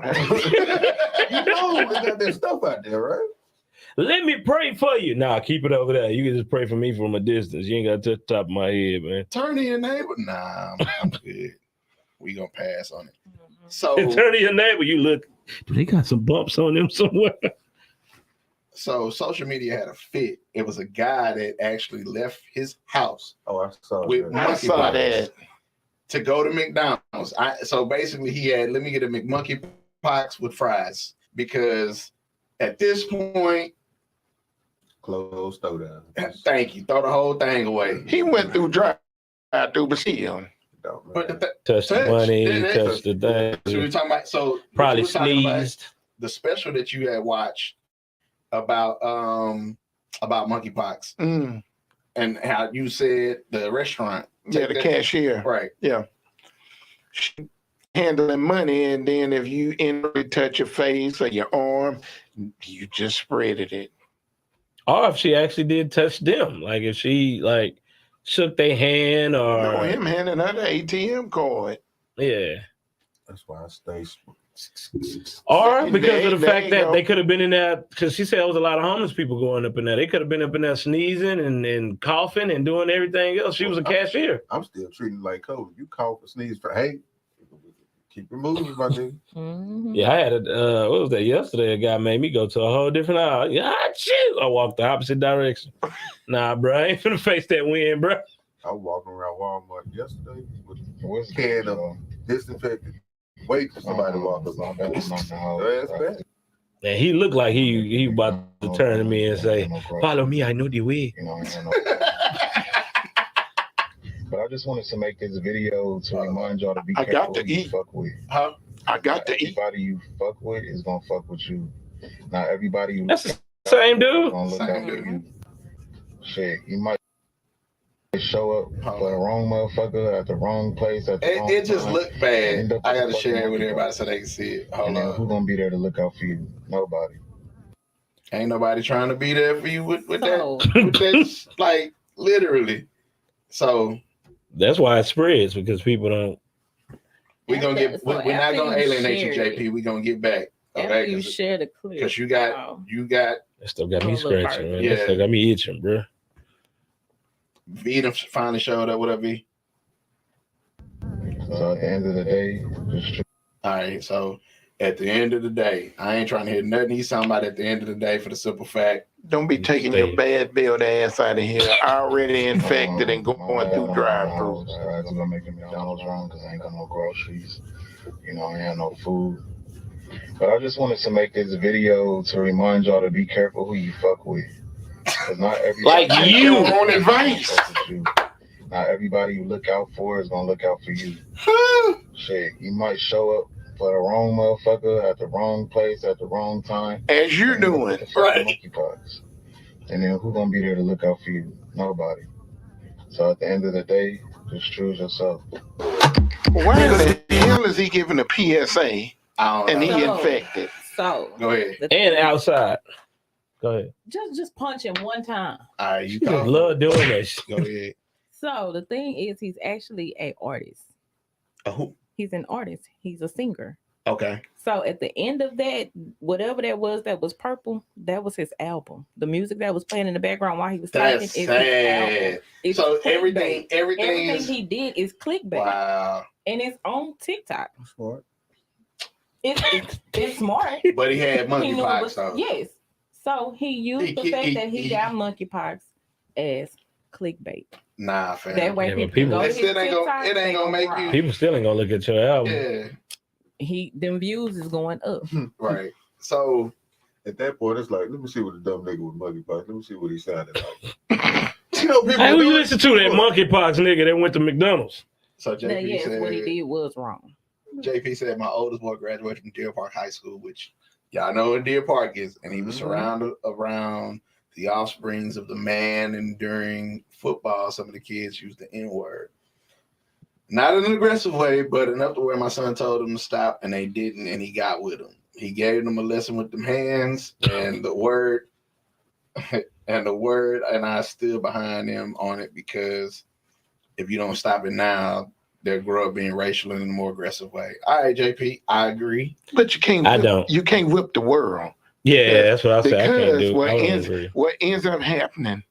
You know, they got that stuff out there, right? Let me pray for you. Nah, keep it over there. You can just pray for me from a distance. You ain't got to touch the top of my head, man. Turn to your neighbor. Nah, I'm good. We gonna pass on it. So Turn to your neighbor. You look. Do they got some bumps on them somewhere? So social media had a fit. It was a guy that actually left his house Oh, I saw with that. I saw that. to go to McDonald's. So basically he had, let me get a McMonkeypox with fries, because at this point, Close throw down. thank you, throw the whole thing away. He went through drive-through, but still. But Touch the money, That- touch the so we thing. talking about, so Probably we were talking about sneezed. the special that you had watched about monkeypox, Mm. and how you said the restaurant. Yeah, the cashier. Right. Handling money, and then if you touch your face or your arm, you just spreaded it. Or if she actually did touch them. Like if she like shook their hand or No, him handing her the ATM card. yeah. That's why I stay. Or because of the There fact you that go. they could have been in there, because she said there was a lot of homeless people going up in there. They could have been up in there sneezing and coughing and doing everything else. She was a cashier. I'm still treating it like COVID. You cough or sneeze for hey, keep your moves, my nigga. Yeah, I had what was that yesterday? A guy made me go to a whole different aisle. Yeah, I walked the opposite direction. Nah, bro, I ain't finna face that wind, bro. I was walking around Walmart yesterday with a can of disinfectant. Wait for somebody to walk up. That's bad. And he looked like he about to turn to me and say, "Follow me, I know the way." But I just wanted to make this video to remind y'all to be I careful got to who you eat. fuck with. I got to eat. Everybody you fuck with is gonna fuck with you. Not everybody you That's the same dude. gonna look out for you. Shit, you might show up for the wrong motherfucker at the wrong place at the wrong It just time. looked bad. End up I gotta fucking share it with monkeypox. everybody so they can see it. Hold And then who on. gonna be there to look out for you? Nobody. Ain't nobody trying to be there for you with So- that. With that, like literally. So That's why it spreads, because people don't. we're gonna get. So We're not after gonna you alienate you, share JP. We're gonna get back. After Okay, you share the clip, because you got That stuff got me Oh, look, scratching, man. yeah. That stuff got me itching, bro. Vita finally showed up. Whatever. So at the end of the day, just All right, so At the end of the day, I ain't trying to hear nothing he's talking about at the end of the day for the simple fact. Don't be taking your bad build ass out of here, already infected and going through drive-through. I had to go make a McDonald's run because I ain't got no groceries. You know, I ain't had no food. But I just wanted to make this video to remind y'all to be careful who you fuck with. Because not everybody Like you. On advice. Not everybody you look out for is gonna look out for you. Shit, you might show up for the wrong motherfucker at the wrong place at the wrong time. As you're doing. Right. Monkeypox. And then who gonna be there to look out for you? Nobody. So at the end of the day, just choose yourself. Why the hell is he giving a PSA and he So- infected? So Go ahead. And outside. Go ahead. just punch him one time. All right, you You just talk. love doing that shit. Go ahead. So the thing is, he's actually an artist. Oh, He's an artist. He's a singer. okay. So at the end of that, whatever that was purple, that was his album. The music that was playing in the background while he was talking That's is his album. sad. It's So clickbait. everything Everything is he did is clickbait, wow. and it's on TikTok. Smart. It's smart. But he had He knew it monkeypox. was- So yes. So he used the fact that he got monkeypox as clickbait. nah, fam. That way Yeah, but people, people- go to That his still ain't gonna- TikTok, it ain't they gonna make you- rock. People still ain't gonna look at your album. Yeah, Them views is going up. right. So At that point, it's like, let me see what the dumb nigga with monkeypox. Let me see what he sounded like. You know, people Hey, who do you it. listen to? That monkeypox nigga that went to McDonald's. so Now, JP yes, said what he did was wrong. JP said my oldest boy graduated from Deer Park High School, which y'all know what Deer Park is, and he was surrounded around the offsprings of the man. And during football, some of the kids used the N-word. Not in an aggressive way, but enough to where my son told them to stop, and they didn't, and he got with them. He gave them a lesson with them hands and the word, and I stood behind him on it because if you don't stop it now, they'll grow up being racial in a more aggressive way. All right, JP, I agree. But you can't. I whip, don't. You can't whip the world. Yeah, that's what I said. I can't Because do. what I don't ends, agree. what ends up happening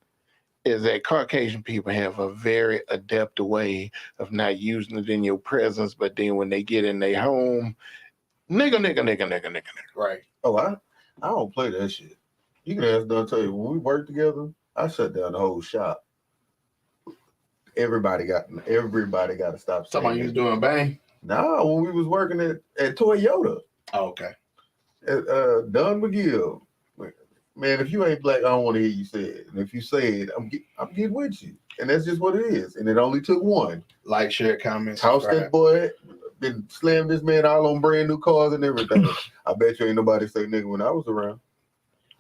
is that Caucasian people have a very adept way of not using it in your presence, but then when they get in their home, nigga. Right. Oh, I don't play that shit. You can ask Dante. When we worked together, I shut down the whole shop. Everybody got to stop saying Somebody you was that. doing bang. Nah, when we was working at Toyota, Oh, okay. at Don McGill. Man, if you ain't black, I don't want to hear you say it. And if you say it, I'm getting with you. And that's just what it is. And it only took one. Like, share, comment, House subscribe. that boy, been slammed this man all on brand new cars and everything. I bet you ain't nobody say nigga when I was around.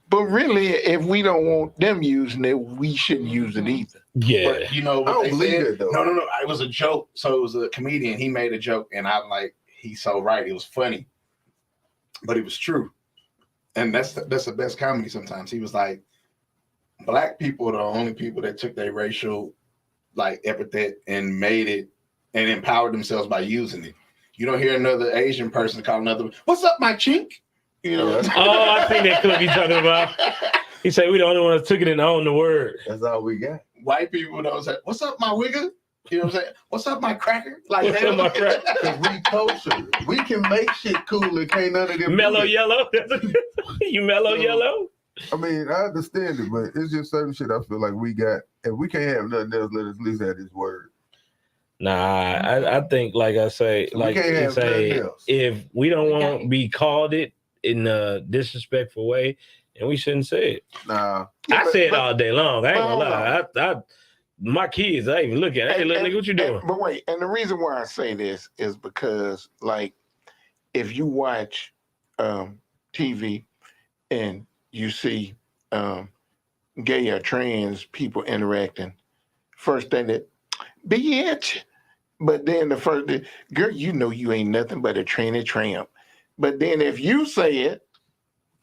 But really, if we don't want them using it, we shouldn't use it either. Yeah. But you know I what don't they believe said? it, though. No. It was a joke. So it was a comedian. He made a joke, and I'm like, he's so right. It was funny, but it was true. And that's the best comedy sometimes. He was like, black people are the only people that took their racial like epithet and made it and empowered themselves by using it. You don't hear another Asian person call another, "What's up, my chink?" You know. Oh, I think that clip you talking about. He said we the only ones took it and owned the word. That's all we got. White people don't say, "What's up, my wigger?" You know what I'm saying? "What's up, my cracker?" Like What's they up, my don't- cracker? Because we kosher. We can make shit cool and can't none of them. Mellow do it. yellow. You mellow So- yellow. I mean, I understand it, but it's just certain shit I feel like we got. If we can't have nothing else, let us at least have this word. Nah, I think like I say, So we like can't you have say, nothing else. if we don't We want can't. to be called it in a disrespectful way, and we shouldn't say it. Nah. I say it but- all day long. I ain't gonna hold lie. I my kids, I even look at it. Hey, look, nigga, what you doing? But wait, and the reason why I say this is because, like, if you watch TV and you see gay or trans people interacting, first thing that, bitch. But then the first, girl, you know you ain't nothing but a tranny tramp. But then if you say it,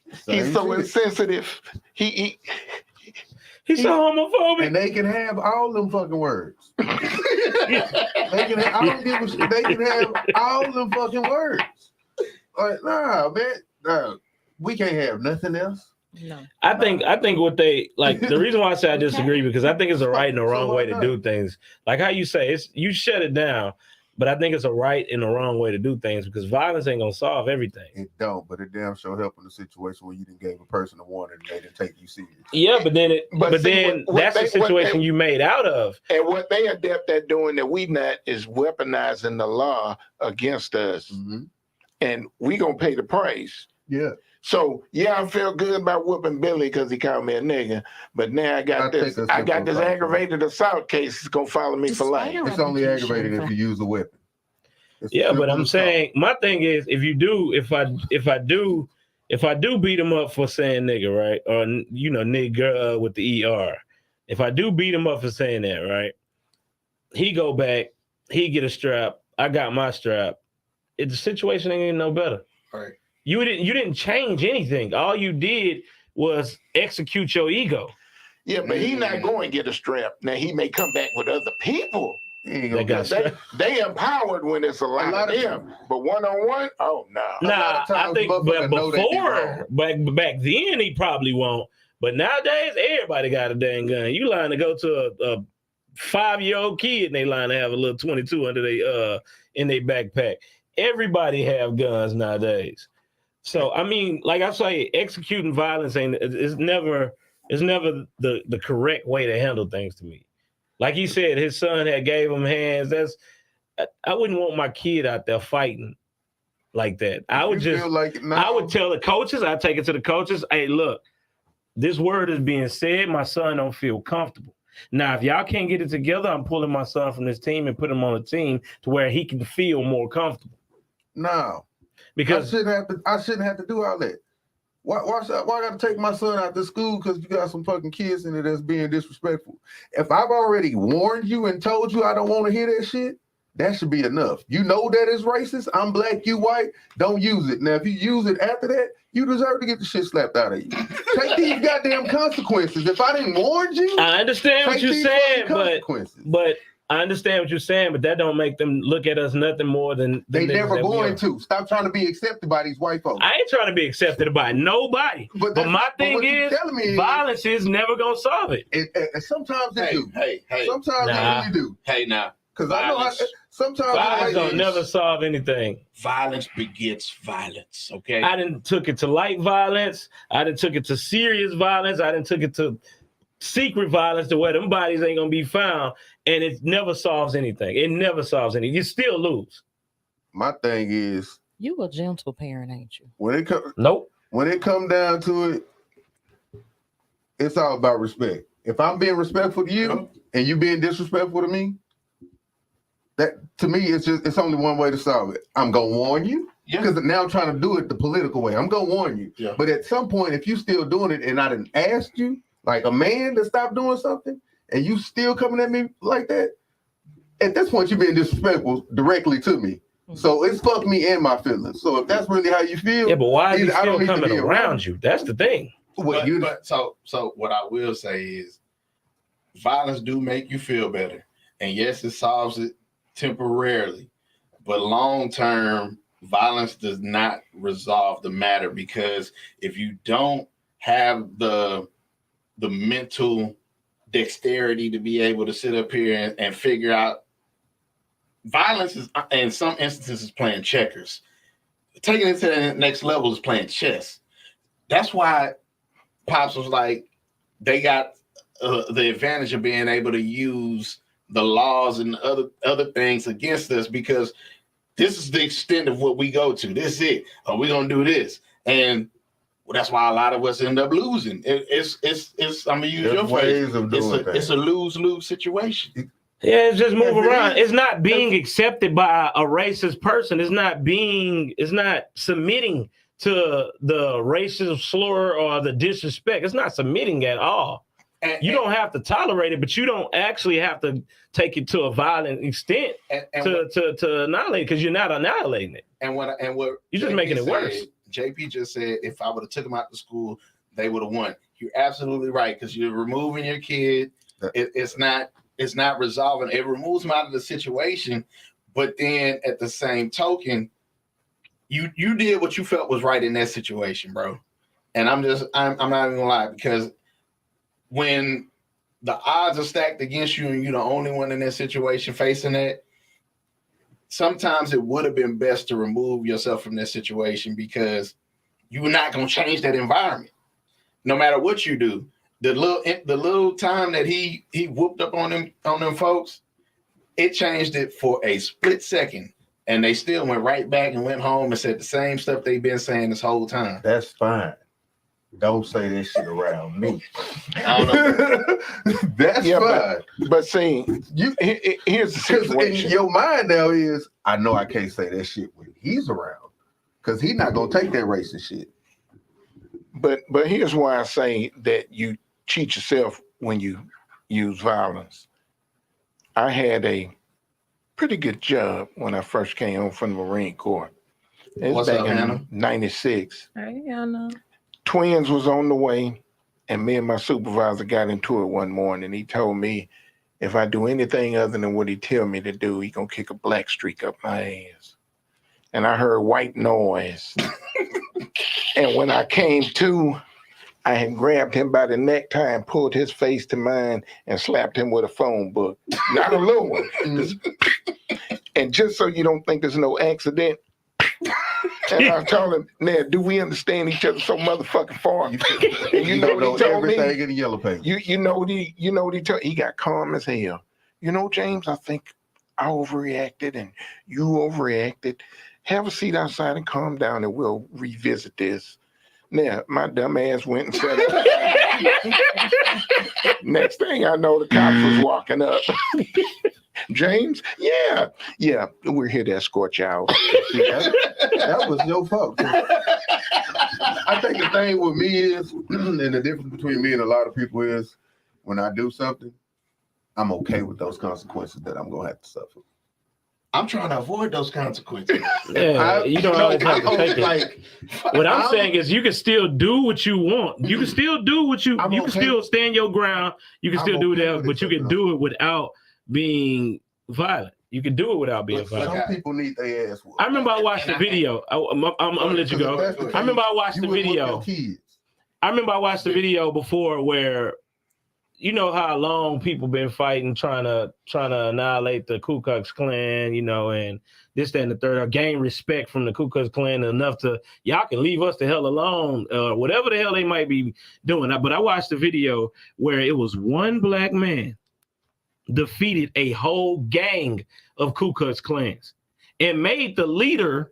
he's Same so shit. insensitive. He He's so homophobic. And they can have all them fucking words. They can have, I don't give a shit. They can have all them fucking words. Like, nah, man. Nah, we can't have nothing else. No. I think what they like, the reason why I say I Okay. disagree, because I think it's a right and a So wrong why way to not? do things. Like how you say, it's you shut it down, But I think it's a right and a wrong way to do things because violence ain't gonna solve everything. It don't, but it damn sure help in a situation where you didn't gave a person a warning and they didn't take you serious. Yeah, but then see, what that's they- the situation what they- you made out of. And what they adept at doing that we not is weaponizing the law against us. Mm-hmm. And we gonna pay the price. Yeah. So yeah, I feel good about whooping Billy because he called me a nigga. But now I got this aggravated assault case. It's gonna follow me for life. It's only aggravated if you use a weapon. Yeah, but I'm saying my thing is if I do beat him up for saying nigga, right? Or nigga with the ER. If I do beat him up for saying that, right? He go back, he get a strap, I got my strap. The situation ain't no better. Right. You didn't change anything. All you did was execute your ego. Yeah, but he not going to get a strap. Now he may come back with other people. They empowered when it's a lot of them, but one-on-one, oh no. Nah, I think but before, back then he probably won't. But nowadays, everybody got a dang gun. You line to go to a 5-year-old kid and they line to have a little 22 under in their backpack. Everybody have guns nowadays. So I mean, like I say, executing violence is never the correct way to handle things to me. Like he said, his son had gave him hands. I wouldn't want my kid out there fighting like that. I would tell the coaches, I'd take it to the coaches. Hey, look, this word is being said. My son don't feel comfortable. Now, if y'all can't get it together, I'm pulling my son from this team and put him on a team to where he can feel more comfortable. No, because I shouldn't have to do all that. Why I gotta take my son out to school because you got some fucking kids in it that's being disrespectful? If I've already warned you and told you I don't want to hear that shit, that should be enough. You know that is racist. I'm black, you white. Don't use it. Now, if you use it after that, you deserve to get the shit slapped out of you. Take these goddamn consequences. If I didn't warn you, I understand what you're saying, but I understand what you're saying, but that don't make them look at us nothing more than they never going to. Stop trying to be accepted by these white folks. I ain't trying to be accepted by nobody. But my thing is, violence is never gonna solve it. And sometimes they do. Hey. Sometimes they really do. Hey, now. Because I know sometimes violence don't never solve anything. Violence begets violence. Okay. I didn't took it to light violence. I didn't took it to serious violence. I didn't took it to secret violence to where them bodies ain't gonna be found, and it never solves anything. It never solves anything. You still lose. My thing is, you a gentle parent, ain't you? When it come down to it, it's all about respect. If I'm being respectful to you and you being disrespectful to me, that to me it's only one way to solve it. I'm gonna warn you. Because now I'm trying to do it the political way. I'm gonna warn you. Yeah. But at some point, if you still doing it and I didn't ask you, like a man, to stop doing something, and you still coming at me like that, at this point you're being disrespectful directly to me. So it's fucked me and my feelings. So if that's really how you feel, yeah, but why are you still coming around you? That's the thing. So what I will say is, violence do make you feel better, and yes, it solves it temporarily, but long term, violence does not resolve the matter, because if you don't have the mental dexterity to be able to sit up here and figure out, violence is in some instances is playing checkers. Taking it to the next level is playing chess. That's why Pops was like, they got the advantage of being able to use the laws and other things against us, because this is the extent of what we go to. This is it. We're gonna do this, and that's why a lot of us end up losing. It's I'm gonna use your phrase. It's a lose-lose situation. Yeah, it's just move around. It's not being accepted by a racist person. It's not submitting to the racist slur or the disrespect. It's not submitting at all. You don't have to tolerate it, but you don't actually have to take it to a violent extent to annihilate it, because you're not annihilating it. And what you're just making it worse. JP just said, if I would have took him out to school, they would have won. You're absolutely right, because you're removing your kid. It's not resolving. It removes him out of the situation, but then at the same token, you did what you felt was right in that situation, bro. And I'm not even gonna lie, because when the odds are stacked against you and you're the only one in that situation facing that, sometimes it would have been best to remove yourself from that situation because you're not gonna change that environment, no matter what you do. The little time that he whooped up on them folks, it changed it for a split second, and they still went right back and went home and said the same stuff they've been saying this whole time. That's fine. Don't say that shit around me. I don't know. That's fine. But see, here's the situation. In your mind now is, I know I can't say that shit when he's around, because he's not gonna take that racist shit. But here's why I say that you cheat yourself when you use violence. I had a pretty good job when I first came home from the Marine Corps. It was back in 96. Hey, Anna. Twins was on the way, and me and my supervisor got into it one morning. He told me if I do anything other than what he tell me to do, he gonna kick a black streak up my ass. And I heard white noise. And when I came to, I had grabbed him by the necktie and pulled his face to mine and slapped him with a phone book. Not a little one. And just so you don't think there's no accident, and I told him, now, do we understand each other so motherfucking far? And you know what he told me? Everything in the yellow paper. You know what he told? He got calm as hell. You know, James, I think I overreacted and you overreacted. Have a seat outside and calm down, and we'll revisit this. Now, my dumb ass went and said, next thing I know, the cops was walking up. James, yeah, we're here to escort you out. That was your fault. I think the thing with me is, and the difference between me and a lot of people is, when I do something, I'm okay with those consequences that I'm gonna have to suffer. I'm trying to avoid those consequences. Yeah, you don't always have to take it. What I'm saying is, you can still do what you want. You can still do what you can still stand your ground. You can still do that, but you can do it without being violent. You can do it without being violent. Some people need their ass whooped. I remember I watched the video. I'm gonna let you go. I remember I watched the video. I remember I watched the video before where, you know how long people been fighting, trying to annihilate the Ku Klux Klan, you know, and this, that, and the third, or gain respect from the Ku Klux Klan enough to, y'all can leave us the hell alone, whatever the hell they might be doing. But I watched the video where it was one black man defeated a whole gang of Ku Klux Klans and made the leader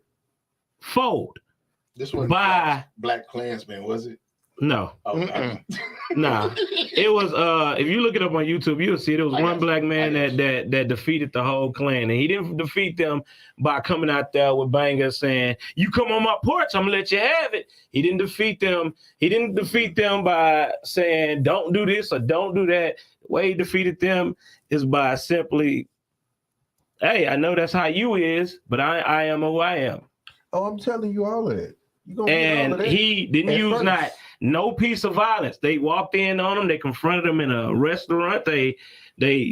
fold. This one by Black Klansman, was it? No. Okay. Nah. It was if you look it up on YouTube, you'll see there was one black man that defeated the whole clan. And he didn't defeat them by coming out there with bangers saying, you come on my porch, I'm gonna let you have it. He didn't defeat them. He didn't defeat them by saying don't do this or don't do that. The way he defeated them is by simply, hey, I know that's how you is, but I am who I am. Oh, I'm telling you all of that. And he didn't use no piece of violence. They walked in on him. They confronted him in a restaurant. They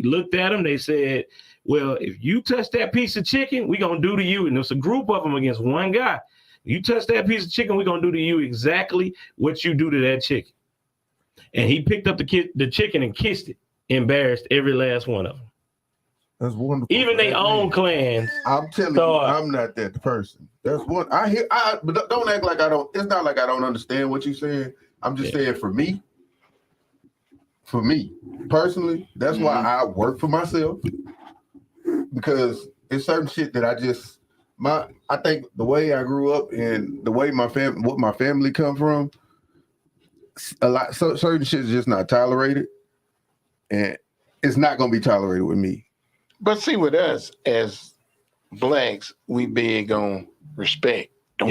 looked at him. They said, well, if you touch that piece of chicken, we're going to do to you. And there's a group of them against one guy. You touch that piece of chicken, we're going to do to you exactly what you do to that chicken. And he picked up the chicken and kissed it, embarrassed every last one of them. That's wonderful. Even their own clans. I'm telling you, I'm not that person. That's what I hear. But don't act like I don't. It's not like I don't understand what you're saying. I'm just saying for me personally, that's why I work for myself, because it's certain shit that I think the way I grew up and the way what my family come from, certain shit is just not tolerated, and it's not gonna be tolerated with me. But see, with us as blacks, we big on respect. Don't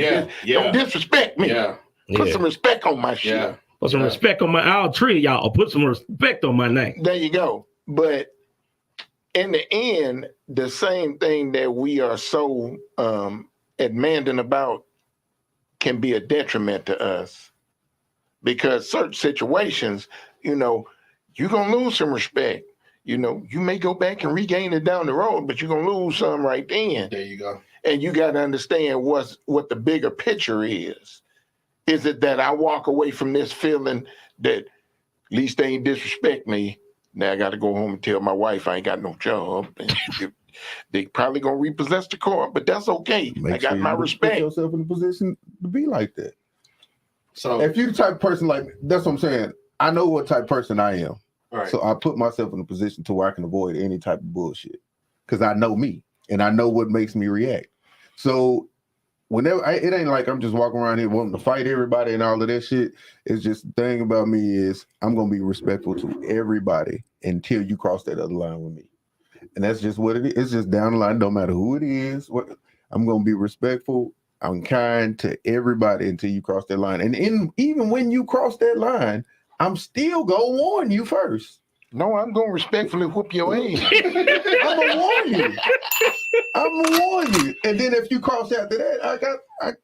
disrespect me. Put some respect on my shit. Put some respect on I'll treat y'all. Put some respect on my name. There you go. But in the end, the same thing that we are so adamant about can be a detriment to us, because certain situations, you're gonna lose some respect. You may go back and regain it down the road, but you're going to lose some right then. There you go. And you got to understand what the bigger picture is. Is it that I walk away from this feeling that at least they ain't disrespect me? Now I got to go home and tell my wife I ain't got no job. And They probably gonna repossess the car, but that's okay. I got my you respect. Put yourself in a position to be like that. So If you the type of person like that's what I'm saying. I know what type of person I am. right. So I put myself in a position to where I can avoid any type of bullshit. Because I know me and I know what makes me react. So whenever it ain't like I'm just walking around here wanting to fight everybody and all of that shit. It's just the thing about me is I'm gonna be respectful to everybody until you cross that other line with me. And that's just what it is. It's just down the line, no matter who it is. I'm gonna be respectful. I'm kind to everybody until you cross that line. And even when you cross that line, I'm still gonna warn you first. No, I'm gonna respectfully whoop your ass. I'm gonna warn you. I'm gonna warn you. And then if you cross after that,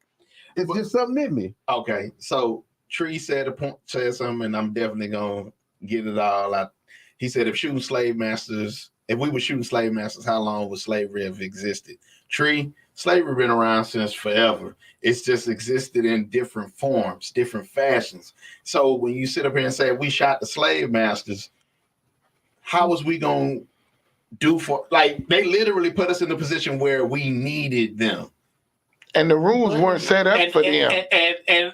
it's just something in me. Okay, so Tree said something, and I'm definitely gonna get it all out. He said, if we were shooting slave masters, how long would slavery have existed? Tree, slavery been around since forever. It's just existed in different forms, different fashions. So when you sit up here and say we shot the slave masters, how was we gonna do for like they literally put us in a position where we needed them. And the rules weren't set up for them. And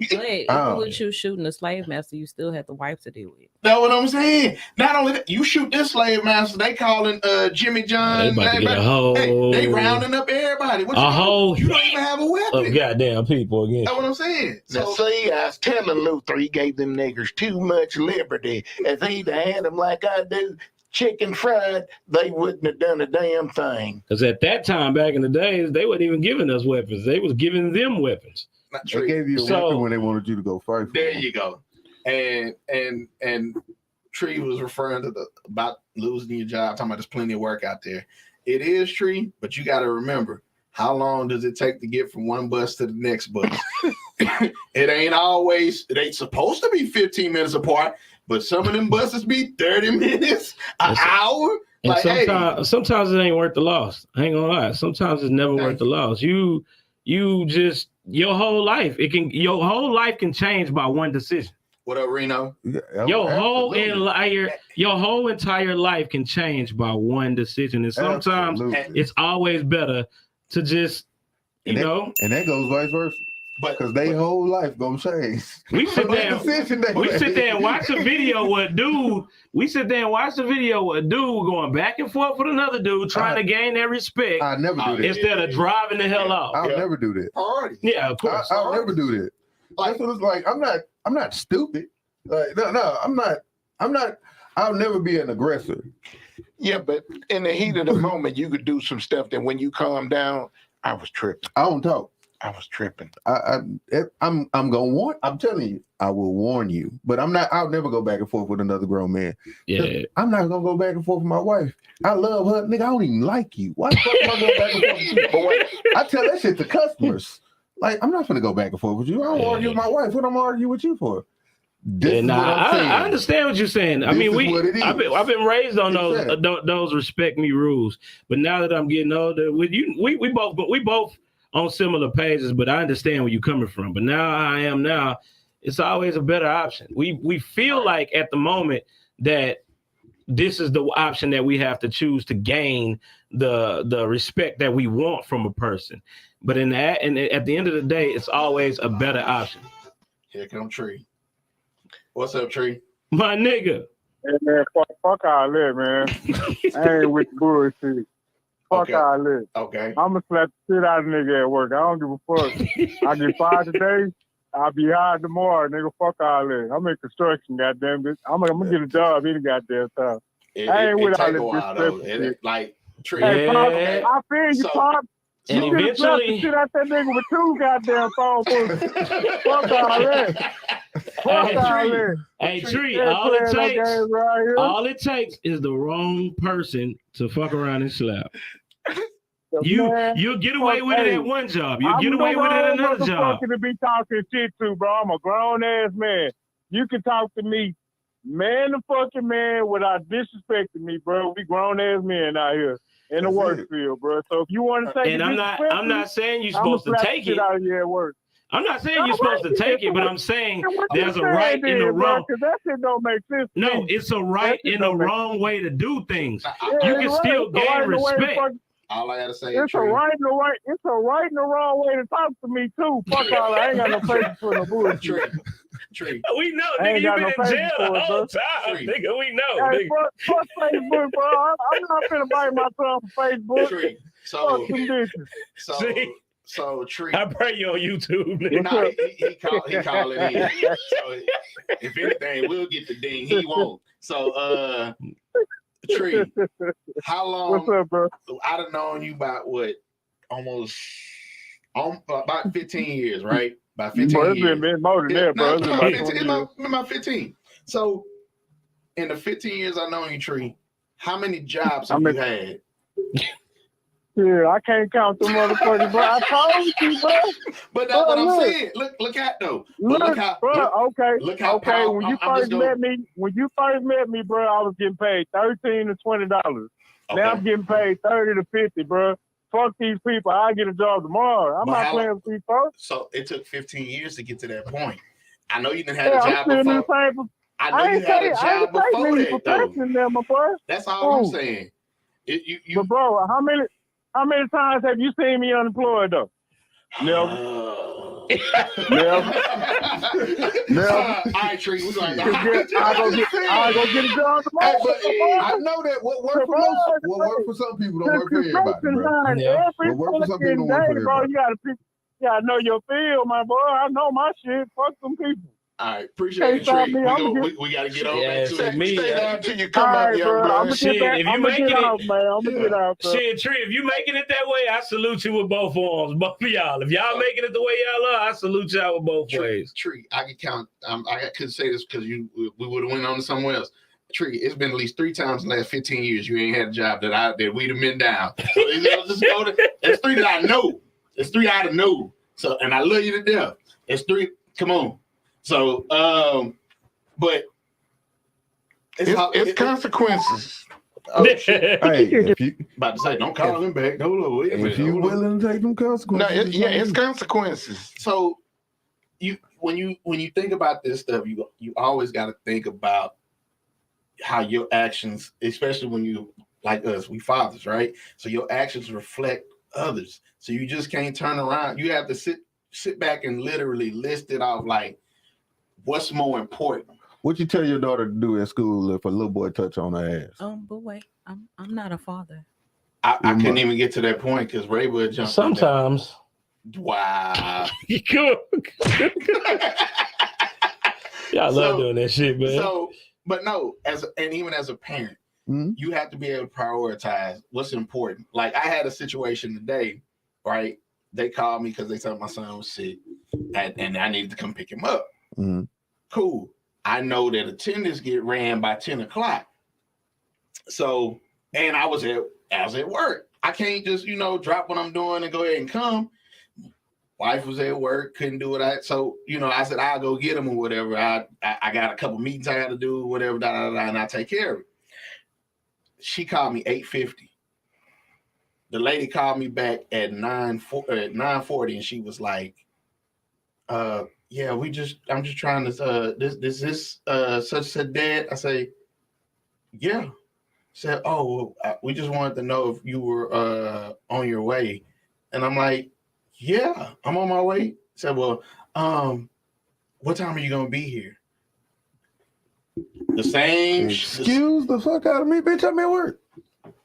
But even with you shooting a slave master, you still have the wife to deal with. That's what I'm saying. Not only that, you shoot this slave master, they calling Jimmy John. They about to get a whole. They rounding up everybody. What you don't even have a weapon. Of goddamn people again. That's what I'm saying. Now, see, I was telling Luther he gave them niggers too much liberty. If he'd had them like I do, chicken fried, they wouldn't have done a damn thing. Because at that time, back in the days, they weren't even giving us weapons. They was giving them weapons. They gave you a weapon when they wanted you to go fight. There you go. And Tree was referring to about losing your job, talking about there's plenty of work out there. It is Tree, but you got to remember, how long does it take to get from one bus to the next bus? It ain't supposed to be 15 minutes apart, but some of them buses be 30 minutes, an hour. And Like, sometimes it ain't worth the loss. I ain't gonna lie. Sometimes it's never worth the loss. You just your whole life can change by one decision. What up, Reno? Your whole entire life can change by one decision, and sometimes it's always better to just and that goes vice versa. Because they whole life gonna change. We sit there and watch a video with a dude. We sit there and watch the video with a dude going back and forth with another dude trying to gain their respect. I never do that. Instead of driving the hell off. I'll never do that. Alrighty. Yeah, of course. I'll never do that. That's what it's like. I'm not stupid. Like, no, I'm not. I'll never be an aggressor. Yeah, but in the heat of the moment, you could do some stuff that when you calm down, I was tripping. I don't talk. I was tripping. I'm gonna warn. I'm telling you, I will warn you. But I'm not. I'll never go back and forth with another grown man. Yeah, I'm not gonna go back and forth with my wife. I love her, nigga. I don't even like you. Why the fuck am I going back and forth with you? Boy, I tell that shit to customers. Like, I'm not gonna go back and forth with you. I don't argue with my wife. What I'm arguing with you for? I understand what you're saying. I mean, I've been raised on those respect me rules. But now that I'm getting older, with you, we both on similar pages. But I understand where you're coming from. But now, it's always a better option. We feel like at the moment that this is the option that we have to choose to gain the respect that we want from a person. But at the end of the day, it's always a better option. Here come Tree. What's up, Tree? My nigga. Hey, man, fuck all that, man. I ain't with the bullshit. Fuck all that. Okay. I'm going to slap the shit out of nigga at work. I don't give a fuck. I get fired today. I'll be hired tomorrow, nigga. Fuck all that. I'm in construction, goddamn it. I'm going to get a job any goddamn time. I ain't with all this disrespect. Like, Tree. Hey, Pop, I feel you, Pop. And you eventually, shit out that nigga with two goddamn phone books. Fuck all that. Hey, Tree, all it takes is the wrong person to fuck around and slap. You'll get away with it at one job. You'll get away with it at another job. I'm to be talking shit to, bro. I'm a grown ass man. You can talk to me, man to fucking man, without disrespecting me, bro. We grown ass men out here in the work field, bro. So if you want to say, and I'm not saying you're supposed to take it. Out here at work. I'm not saying you're supposed to take it, but I'm saying there's a Say right then, and a bro, wrong. 'cause that shit don't make sense. to No, me. it's a right shit and a don't make wrong way to do things. Yeah, You it's can right. still It's a right gain and a way to respect. fuck- All I gotta say, It's a Tree, right and a right. It's a right and a wrong way to talk to me too. Fuck all that. I ain't got no patience for no bullshit. Tree. We know, I nigga, ain't you got been no in patience jail for the it, whole bro. time, Tree. nigga. We know, Hey, nigga. fuck Facebook, bro. I'm not finna bite my tongue for Facebook. Tree. Fuck So, some bitches. See? so Tree. I pray you on YouTube, nigga. Nah, he call it in. So if anything, we'll get the ding. He won't. So Tree, how long? What's up, bro? I done known you about what? Almost about 15 years, right? About 15 Bro, it's years. been more than that, bro. It's been about 20 years. About 15. So in the 15 years I know you, Tree, how many jobs have you had? Yeah, I can't count the motherfuckers, bro. I told you, bro. But that's what I'm look. saying. Look at though. But Look, bro. look how Okay. powerful- When you I'm first just gonna- met me, bro, I was getting paid $13 to $20. Okay. Now I'm getting paid $30 to $50, bro. Fuck these people. I get a job tomorrow. I'm But not how- playing with these folks. So it took 15 years to get to that point. I know you didn't have Yeah, a I'm job still in the before. same. I know you had a job before that, though. Them, my boy. That's all I'm Ooh. saying. You But bro, how many times have you seen me unemployed though? Never. Never. Never. All right, Tree, we're going I go get a job tomorrow. Hey, but I know that what works for some people don't work for everybody, bro. Yeah. What works for some people don't work for bro, everybody. you gotta know your field, my boy. I know my shit. Fuck some people. All right, appreciate it, stop Tree. me, We got to get on Yeah, back to see, it. me, Stay down till you come All up, right, young bro. I'm blood. gonna Shit, get back. if you I'm gonna making get it- out, man. I'm gonna get out, bro. Shit, Tree, if you making it that way, I salute you with both arms, both of y'all. If y'all making it the way y'all are, I salute y'all with both ways. Tree, I can count. I couldn't say this because we would have went on to somewhere else. Tree, it's been at least 3 times in the last 15 years you ain't had a job that we'd have been down. So just go to, that's 3 that I know. It's 3 I know. So, and I love you to death. It's 3. Come on. So, but It's consequences. Oh, shit. Hey, if you about to say, don't call him back. Hold on, wait a minute. if you hold on. willing to take them No, consequences, it's consequences. So when you think about this stuff, you always got to think about how your actions, especially when you like us, we fathers, right? So your actions reflect others. So you just can't turn around. You have to sit back and literally list it off like what's more important. What you tell your daughter to do in school if a little boy touch on her ass? But wait, I'm not a father. I couldn't even get to that point because Ray would jump. Sometimes. Wow. You could. Y'all love So- doing that shit, man. So, but no, even as a parent, Mhm. you have to be able to prioritize what's important. Like I had a situation today, right? They called me because they said my son was sick, and I needed to come pick him up. Mhm. Cool. I know that attendance get ran by 10 o'clock. So, and I was at work. I can't just drop what I'm doing and go ahead and come. Wife was at work, couldn't do it. So I said I'll go get him or whatever. I got a couple meetings I got to do, whatever, and I take care of it. She called me 8:50. The lady called me back at 9:40, and she was like, "Yeah, I'm just trying to this such a dad." I say, "Yeah." Said, "Oh, well, we just wanted to know if you were on your way," and I'm like, "Yeah, I'm on my way." Said, "Well, what time are you gonna be here?" The same. Excuse the fuck out of me, bitch. I'm at work.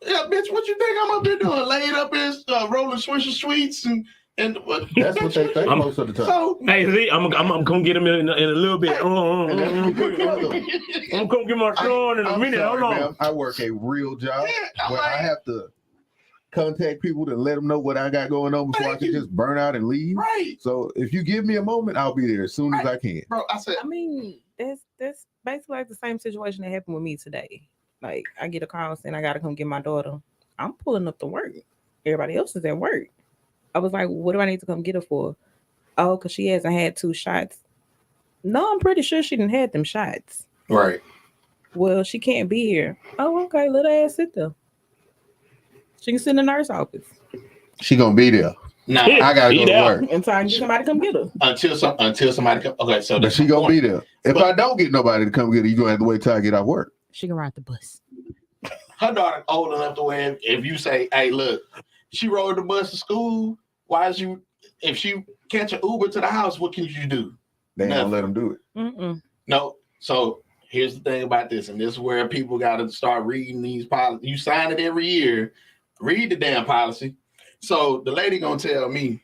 Yeah, bitch. What you think I'm up here doing? Laying up here, rolling Swisher Sweets and what? That's what they think I'm- most of the time. So Hey, see, I'm gonna get him in a little bit. And that's what we tell them. I'm gonna get my son in a I'm minute. sorry, Hold on. ma'am. I work a real job yeah, I'm where I like, have to contact people to let them know what I got going on before I Thank can you. just burn out and leave. right, So if you give me a moment, I'll be there as soon as I can. bro. I said, I mean, that's basically like the same situation that happened with me today. Like I get a call saying I gotta come get my daughter. I'm pulling up to work. Everybody else is at work. I was like, what do I need to come get her for? Oh, because she hasn't had 2 shots. No, I'm pretty sure she didn't had them shots. right. Well, she can't be here. Oh, okay, let her ass sit there. She can sit in the nurse office. She gonna be there. Nah, I gotta go He to down. work. Until I can get somebody to come get her. until somebody come. Okay, so But that's she my gonna point. be there. If But- I don't get nobody to come get her, you gonna have to wait till I get out work. She can ride the bus. Her daughter old enough to where if you say, "Hey, look, she rode the bus to school. Why is you? If she catch an Uber to the house, what can you do?" They ain't Nothing. gonna let them do it. Mm-mm. No. So here's the thing about this, and this is where people got to start reading these policies. You sign it every year. Read the damn policy. So the lady gonna tell me.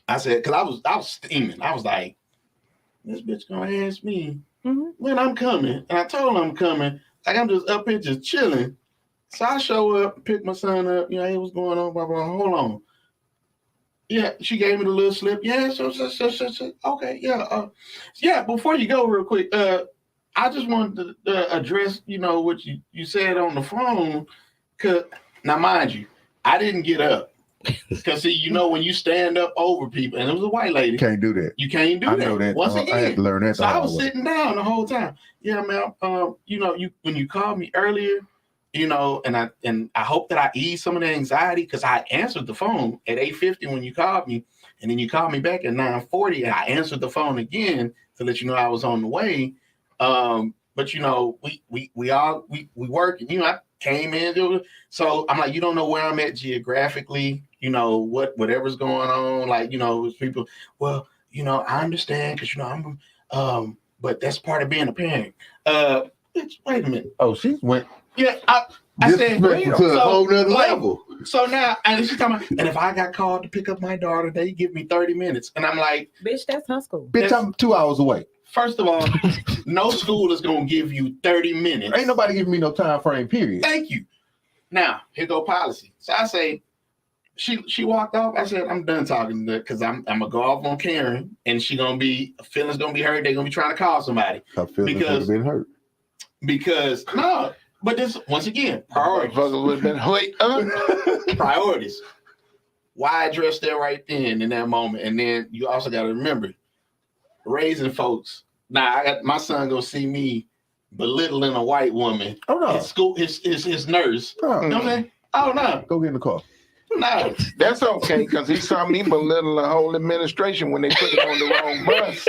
I said, because I was steaming. I was like, this bitch gonna ask me when I'm coming, and I told her I'm coming. Like I'm just up here just chilling. So I show up, pick my son up. You know, hey, what's going on? Blah blah. Hold on. Yeah, she gave me the little slip. Yeah, so okay, yeah, yeah. Before you go, real quick, I just wanted to address, you know, what you said on the phone. Cause now, mind you, I didn't get up. Cause see, you know, when you stand up over people, and it was a white lady, Can't do that. you can't do I that. know that. Once I again, had to learn that. so I was sitting down the whole time. Yeah, man. You know, when you called me earlier, you know, and I hope that I ease some of the anxiety because I answered the phone at 8:50 when you called me, and then you called me back at 9:40, and I answered the phone again to let you know I was on the way. But you know, we work, and you know, I came in. So I'm like, you don't know where I'm at geographically. You know whatever's going on. Like, you know, people. Well, you know, I understand because you know I'm. But that's part of being a parent. Wait a minute. Oh, she went. Yeah, I said to a whole nother level. So now, and she's talking about, and if I got called to pick up my daughter, they give me 30 minutes. And I'm like, Bitch, that's her school. Bitch, I'm 2 hours away. First of all, no school is going to give you 30 minutes. Ain't nobody giving me no time frame, period. Thank you. Now, here go policy. So I say, she walked off. I said, I'm done talking to her because I'm going to go off on Karen, and feelings going to be hurt. They're going to be trying to call somebody. Her feelings would have been hurt. Because, no. But this, once again, priorities. Would have been Priorities. Why address that right then in that moment? And then you also got to remember, raising folks. Now, I got my son gonna see me belittling a white woman. Oh no, his school, his nurse. No. You know what I'm saying? Oh no, go get in the car. No, that's okay because he saw me belittle the whole administration when they put it on the wrong bus.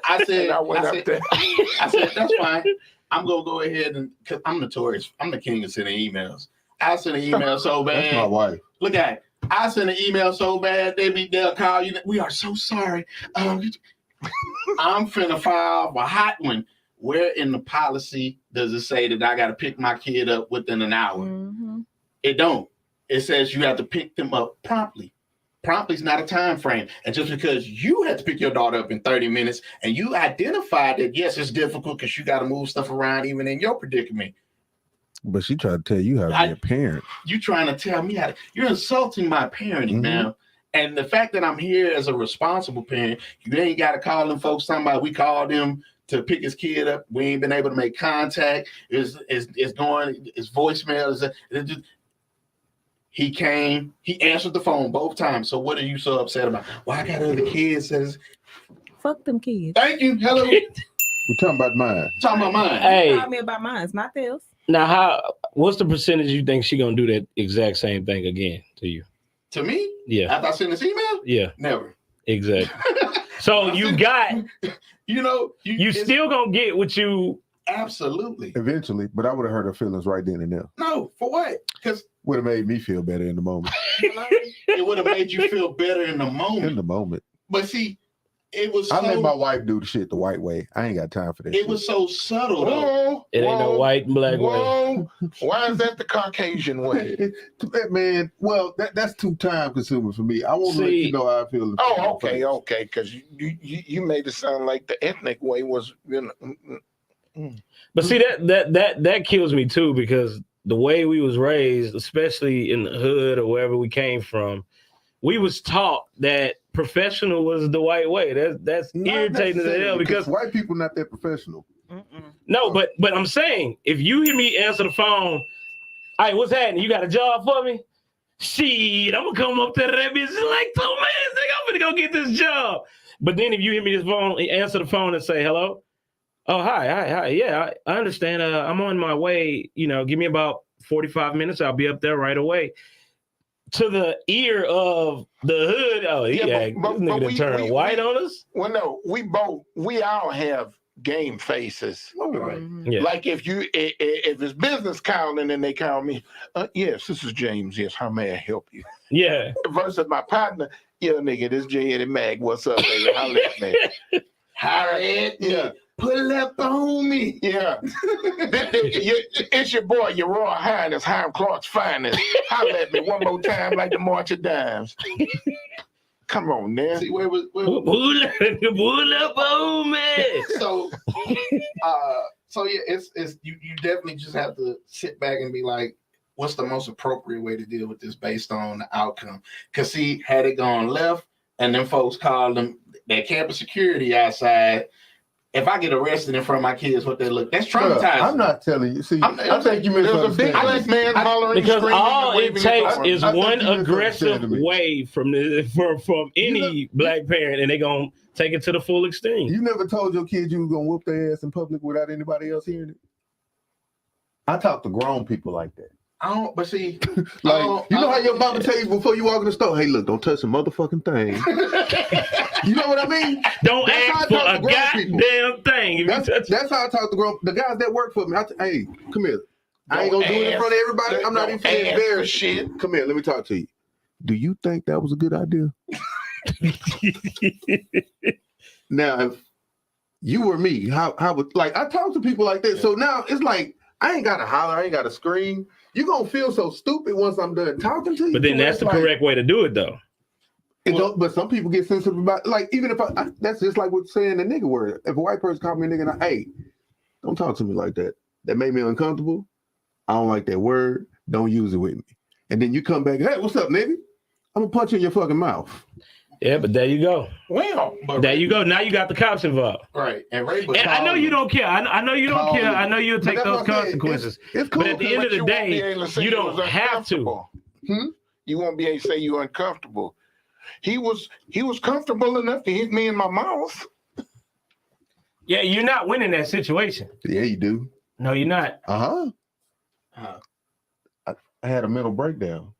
I said, I said that's fine. I'm gonna go ahead and because I'm notorious. I'm the king of sending emails. I send an email so bad. That's my wife. Look at it. I send an email so bad they'll call you. We are so sorry. I'm finna file a hot one. Where in the policy does it say that I got to pick my kid up within an hour? Mm-hmm. It don't. It says you have to pick them up promptly. Promptly is not a time frame. And just because you had to pick your daughter up in 30 minutes and you identified that, yes, it's difficult because you got to move stuff around even in your predicament. But she tried to tell you how to be a parent. You trying to tell me you're insulting my parenting now. And the fact that I'm here as a responsible parent, you ain't got to call them folks talking about we called him to pick his kid up. We ain't been able to make contact. It's going, his voicemail is he came, he answered the phone both times. So what are you so upset about? Well, I got other kids. Fuck them kids. Thank you. Hello. We're talking about mine. Talking about mine. Hey, Call me about mine. It's not theirs. Now, what's the percentage you think she gonna do that exact same thing again to you? To me? Yeah. After I send this email? Yeah. Never. Exactly. So you got, you know, you still gonna get what you. Absolutely. Eventually, but I would have hurt her feelings right then and there. No, for what? Because would have made me feel better in the moment. It would have made you feel better in the moment. In the moment. But see, it was. I let my wife do the shit the white way. I ain't got time for that. It was so subtle, though. It ain't no white and black way. Why is that the Caucasian way? Man, well, that's too time consuming for me. I want to let you know how I feel. Oh, okay, because you made it sound like the ethnic way was, you know. But see that kills me too, because the way we was raised, especially in the hood or wherever we came from, we was taught that professional was the white way. That's irritating as hell because white people not that professional. No, but I'm saying if you hear me answer the phone, hey, what's happening? You got a job for me? Shit, I'm gonna come up to that bitch in like 2 minutes. I'm gonna go get this job. But then if you hear me answer the phone and say hello. Oh, hi. Yeah, I understand. I'm on my way. You know, give me about 45 minutes. I'll be up there right away. to the ear of the hood. Oh, Yeah, this nigga done turned white on us. Well, no, we all have game faces. Right. Mhm. Yeah. Like if it's business calling and they call me, yes, this is James. Yes, how may I help you? Yeah. Versus my partner, yeah, nigga, this J Eddie Mag. What's up, baby? Holla at me. Holla at me. Yeah. Pull up on me. Yeah. It's your boy, your Royal Highness, Hiram Clark's finest. Holla at me one more time like the March of Dimes. Come on, now. See, where was Pull up on me. so yeah, it's you definitely just have to sit back and be like, what's the most appropriate way to deal with this based on the outcome? Because see, had it gone left and then folks called them that campus security outside, if I get arrested in front of my kids, what they look, that's traumatizing. I'm not telling you. See, I think you There's a big misunderstand. black man hollering, Because screaming, all and it waving takes his is arms. I think one you aggressive misunderstand me. wave from any black parent, and they gonna take it to the full extreme. You never told your kids you was gonna whoop their ass in public without anybody else hearing it. I talk to grown people like that. I don't, but see, Like, you know how your mama tell you before you walk in the store, hey, look, don't touch the motherfucking thing. You know what I mean? Don't That's how I ask for talk to a grown people. goddamn thing. If you touch That's how I talk to grown. The guys that work for me, hey, come here. I ain't gonna do it in front of everybody. I'm not even feeling embarrassed. Shit. Come here, let me talk to you. Do you think that was a good idea? Now, if you were me, how would, like, I talk to people like that. So now it's like, I ain't gotta holler, I ain't gotta scream. You're gonna feel so stupid once I'm done talking to you. But then that's the correct way to do it, though. But some people get sensitive about, like, even if that's just like what saying the nigga word. If a white person called me a nigga, and hey, don't talk to me like that. That made me uncomfortable. I don't like that word. Don't use it with me. And then you come back, hey, what's up, nigga? I'm gonna punch you in your fucking mouth. Yeah, but there you go. Well, There you go. Now you got the cops involved. right, and I know you don't care. I know you don't care. I know you'll take But that's those what I'm saying. consequences. It's cool. But at the end of the day, you don't have to. You won't be able to say you're uncomfortable. He was comfortable enough to hit me in my mouth. Yeah, you're not winning that situation. Yeah, you do. No, you're not. I had a mental breakdown.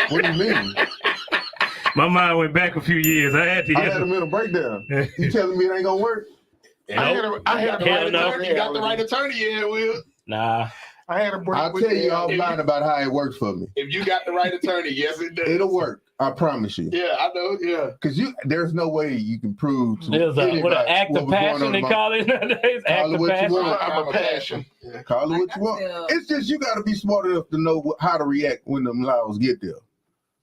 What do you mean? My mind went back a few years. I had to I hear had a mental breakdown. You telling me it ain't gonna work? I had a Hell no. break. You got the right attorney, yeah, Will. Nah. I had a break. I'll with tell you the- offline about how it works for me. If you got the right attorney, yes, it does. It'll work. I promise you. Yeah, I know. Yeah, Because there's no way you can prove to There's anybody what an act what of was going passion on they in my- call it nowadays. Act Call it of what you passion. want. I'm a passion. Call it what you want. It's just you got to be smart enough to know how to react when them laws get there.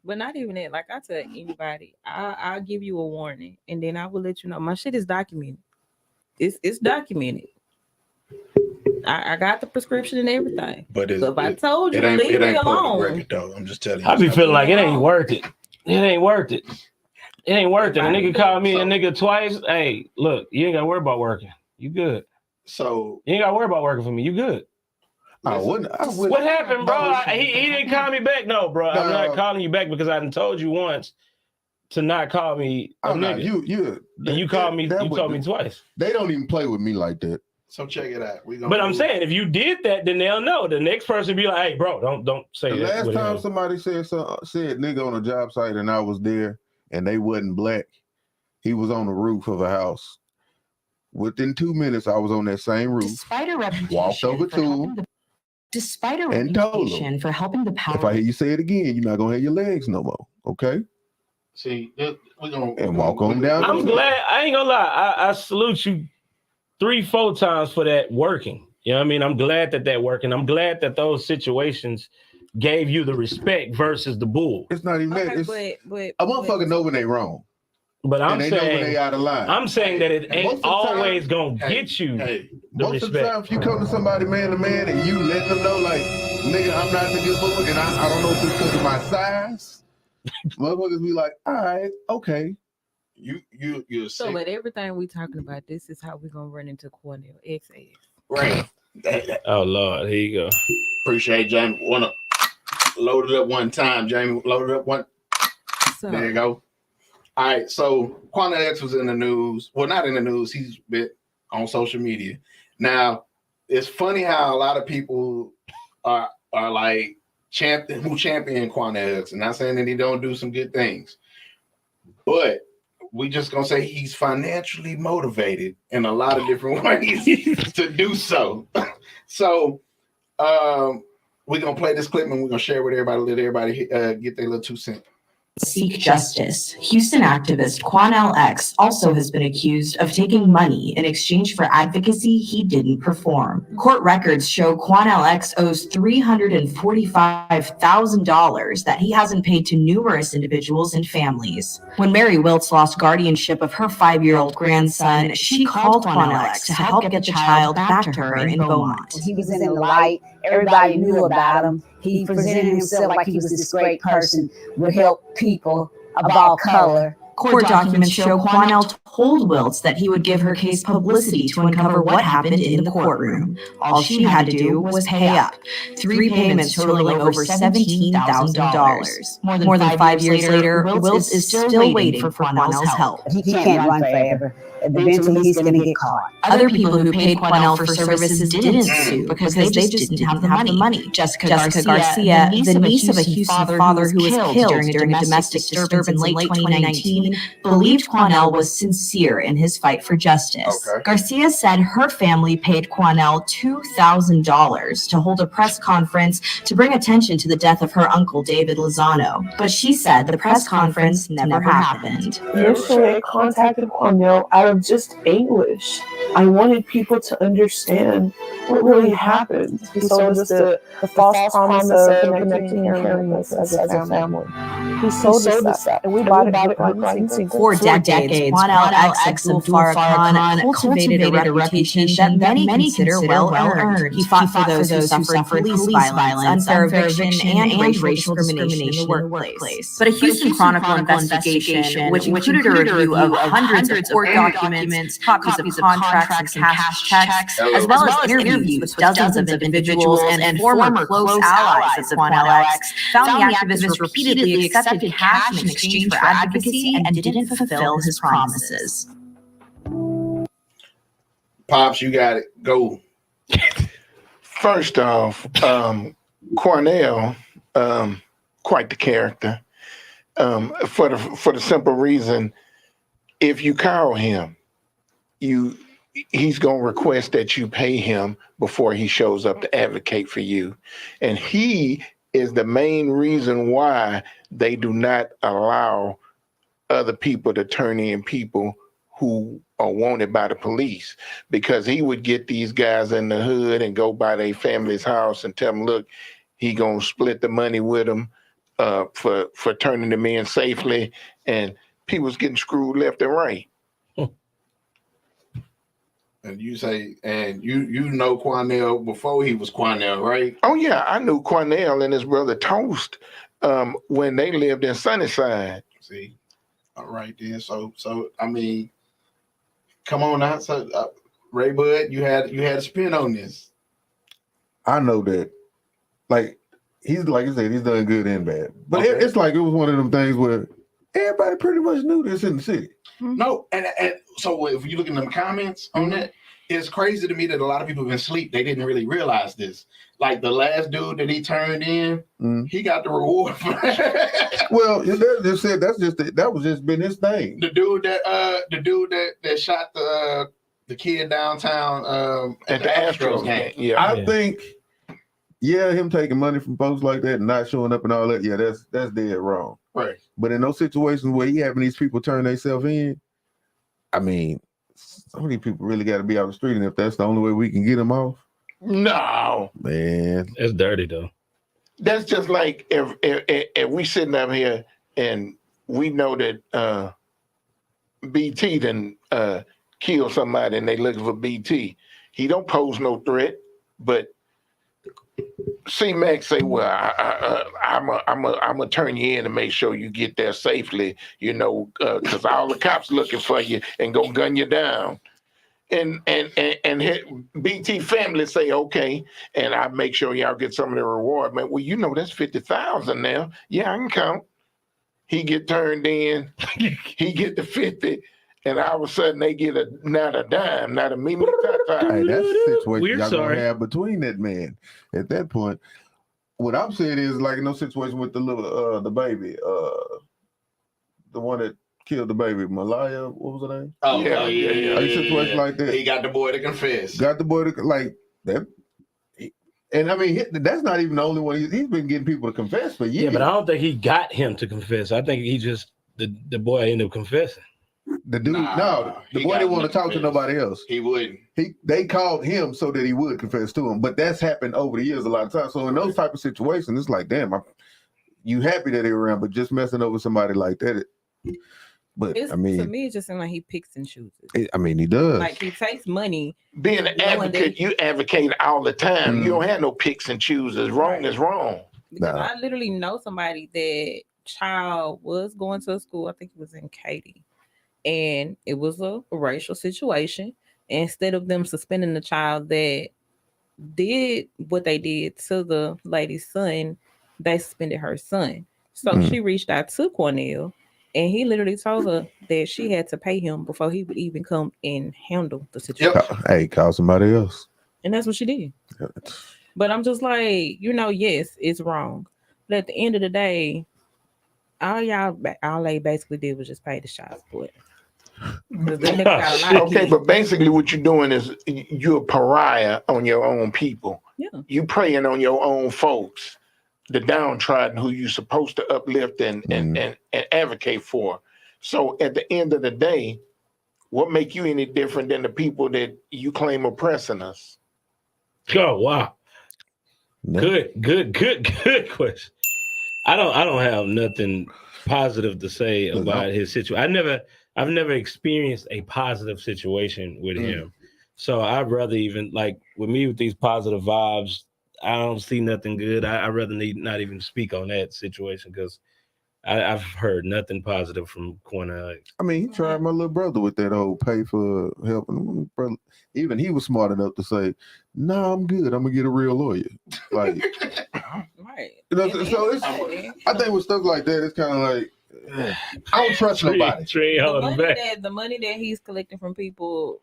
But not even that. Like I tell anybody, I'll give you a warning, and then I will let you know. My shit is documented. It's documented. I got the prescription and everything. but So if I told you, it ain't leave me public alone. record though. I'm just telling you. I be feeling like it ain't worth it. It ain't worth it. It ain't worth it. A nigga called me a nigga twice. Hey, look, you ain't got to worry about working. You good. So You ain't got to worry about working for me. You good. I wouldn't. What happened, bro? He didn't call me back. No, bro. I'm not calling you back because I done told you once to not call me a nigga. You called me. You told me twice. They don't even play with me like that. So check it out. But I'm saying if you did that, then they'll know. The next person be like, "Hey, bro, don't say The that." last time somebody said nigga on a job site and I was there and they wasn't black, he was on the roof of a house. Within 2 minutes, I was on that same roof. Despite a reputation walked over for to helping him the- despite a and told reputation him, for helping the power. if I hear you say it again, you're not gonna have your legs no more. Okay? See, we're gonna And walk on down. I'm glad. I ain't gonna lie. I salute you 3-4 times for that working. You know what I mean? I'm glad that working. I'm glad that those situations gave you the respect versus the bull. It's not even that. Okay, It's but a motherfucker know when they wrong. But I'm and they know when saying they out of line. I'm saying that it Most of ain't the time- always gonna get you the Most of the respect. time, if you come to somebody man to man and you let them know, like, nigga, I'm not the good boy, and I don't know if it's because of my size. Motherfuckers be like, all right, okay. You're so, sick. but everything we talking about, this is how we gonna run into Cornell XS. Right. Oh Lord, here you go. Appreciate Jamie. Wanna load it up one time, Jamie. Load it up one. So, There you go. All right. So Quantum X was in the news. Well, not in the news. He's been on social media. Now, it's funny how a lot of people are like championed Quanell Hudson. Not saying that he don't do some good things, but we just gonna say he's financially motivated in a lot of different ways to do so. So we're gonna play this clip and we're gonna share it with everybody, let everybody get their little 2 cents. Seek justice. Houston activist Quanell X also has been accused of taking money in exchange for advocacy he didn't perform. Court records show Quanell X owes $345,000 that he hasn't paid to numerous individuals and families. When Mary Wiltz lost guardianship of her 5-year-old grandson, she called Quanell X to help get the child back to her in Beaumont. He was in the light. Everybody knew about him. He presented himself like he was this great person, would help people of all color. Court documents show Quanell told Wiltz that he would give her case publicity to uncover what happened in the courtroom. All she had to do was pay up. 3 payments totaling over $17,000. More than 5 years later, Wiltz is still waiting for Quanell's help. He can't run forever. Eventually, he's going to get caught. Other people who paid Quanell for services didn't sue because they just didn't have the money. Jessica Garcia, the niece of a Houston father who was killed during a domestic disturbance in late 2019, believed Quanell was sincere in his fight for justice. Okay. Garcia said her family paid Quanell $2,000 to hold a press conference to bring attention to the death of her uncle, David Lozano. But she said the press conference never happened. Initially, I contacted Quanell out of just anguish. I wanted people to understand what really happened. He sold us the false promise of connecting and carrying us as a family. He sold us that, and we bought it right instinct. For decades, Quanell X Abdul Farah Khan cultivated a reputation that many consider well-earned. He fought for those who suffered police violence, unfair eviction, and racial discrimination in the workplace. But a Houston Chronicle investigation, which included a review of hundreds of court documents, copies of contracts and cash checks, as well as interviews with dozens of individuals and former close allies of Quanell X, found the activist repeatedly accepted cash in exchange for advocacy and didn't fulfill his promises. Pops, you got it. Go. First off, Quanell, quite the character. For the simple reason, if you call him, he's gonna request that you pay him before he shows up to advocate for you, and he is the main reason why they do not allow other people to turn in people who are wanted by the police, because he would get these guys in the hood and go by their family's house and tell them, look, he gonna split the money with them for turning them in safely, and people's getting screwed left and right. And you say, and you know Quanell before he was Quanell, right? Oh yeah, I knew Quanell and his brother Toast when they lived in Sunnyside. See, all right then. So I mean, come on out. So Ray Bud, you had a spin on this. I know that, like he's like you said, he's done good and bad, but Okay. it's like it was one of them things where everybody pretty much knew this in the city. No, and so if you look in the comments on that, it's crazy to me that a lot of people have been asleep. They didn't really realize this. Like the last dude that he turned in, he got the reward for that. Well, that just said that was just been his thing. The dude that shot the kid downtown at the Astros game. Yeah, I think, him taking money from folks like that and not showing up and all that, that's dead wrong. Right. But in those situations where he having these people turn themselves in, I mean, some of these people really got to be out the street, and if that's the only way we can get them off, no, man, That's dirty though. that's just like if we sitting up here and we know that BT done killed somebody and they looking for BT. He don't pose no threat, but C-Mac say, well, I'm gonna turn you in to make sure you get there safely, because all the cops looking for you and gonna gun you down. And BT family say, okay, and I make sure y'all get some of the reward. Man, well, that's 50,000 now. Yeah, I can count. He get turned in, he get the 50. And all of a sudden they get not a dime, not a mimi. Hey, that's the situation We're y'all sorry. gonna have between that man at that point. what I'm saying is like in no situation with the little the baby, the one that killed the baby, Malaya, what was her name? Oh, Yeah, yeah. Like situation like that. He got the boy to confess. Got the boy to like that. And I mean, that's not even the only one. He's been getting people to confess for years. Yeah, but I don't think he got him to confess. I think he just the boy ended up confessing. The dude, Nah, the he boy got didn't him want to to talk to confess. nobody else. He wouldn't. They called him so that he would confess to him. But that's happened over the years a lot of times. So in those type of situations, it's like, damn, you happy that they're around, but just messing over somebody like that. To me, it just seems like he picks and chooses. He does. Like he takes money. Being an advocate, you advocate all the time. You don't have no picks and chooses. Wrong is wrong. Because I literally know somebody that child was going to a school. I think it was in Katy, and it was a racial situation. Instead of them suspending the child that did what they did to the lady's son, they suspended her son. So she reached out to Cornell, and he literally told her that she had to pay him before he would even come and handle the situation. Hey, call somebody else. And that's what she did. But I'm just like, yes, it's wrong. But at the end of the day, all they basically did was just pay the child support. Okay, but basically what you're doing is you're a pariah on your own people. Yeah. You preying on your own folks, the downtrodden who you're supposed to uplift and advocate for. So at the end of the day, what make you any different than the people that you claim oppressing us? Oh wow. Good question. I don't have nothing positive to say about his situation. I've never experienced a positive situation with him. So I'd rather even like with me with these positive vibes, I don't see nothing good. I'd rather not even speak on that situation because I've heard nothing positive from Cornell. I mean, he tried my little brother with that whole pay for helping. Even he was smart enough to say, "No, I'm good. I'm gonna get a real lawyer." Like, right. So it's. I think with stuff like that, it's kind of like I don't trust nobody. The money that he's collecting from people,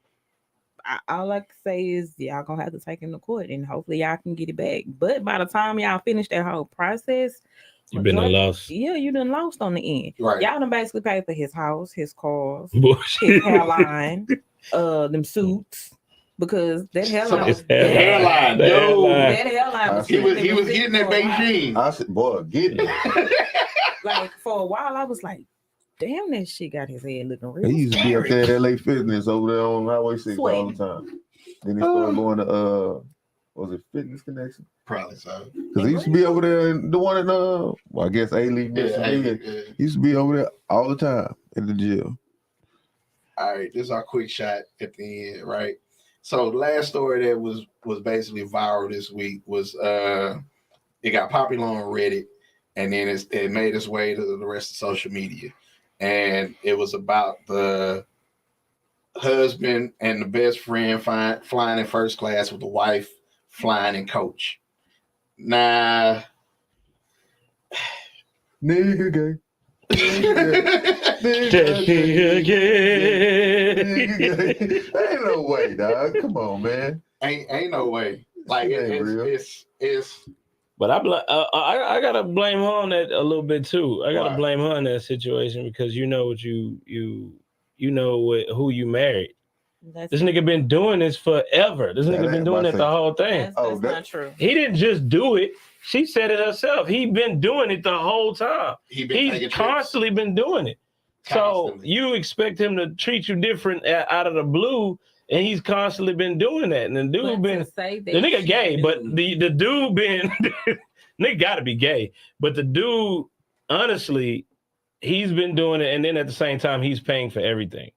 all I can say is y'all gonna have to take him to court, and hopefully y'all can get it back. But by the time y'all finish that whole process, you've been lost. Yeah, you done lost on the end. Right. Y'all done basically paid for his house, his cars, Bullshit. his hairline, them suits. Because that hairline was that hairline was he was getting that Beijing. I said, boy, get it. Like for a while, I was like, damn, that shit got his head looking real. He used to be up there at LA Fitness over there on Highway 6 all the time. Then he started going to was it Fitness Connection? Probably so. Because he used to be over there in the one in I guess A-League. He used to be over there all the time in the gym. All right, this is our quick shot at the end, right? So the last story that was basically viral this week was it got popular on Reddit, and then it made its way to the rest of social media, and it was about the husband and the best friend flying in first class with the wife flying in coach. Nah, nigga gay. Ain't no way, dog. Come on, man. Ain't no way. Like it's. But I gotta blame her on that a little bit too. I gotta blame her in that situation because you know what who you married. This nigga been doing this forever. This nigga been doing it the whole thing. That's not true. He didn't just do it. She said it herself. He been doing it the whole time. He's constantly been doing it. So you expect him to treat you different out of the blue, and he's constantly been doing that. And the dude the nigga gay, but the dude been nigga gotta be gay. But the dude, honestly, he's been doing it, and then at the same time, he's paying for everything.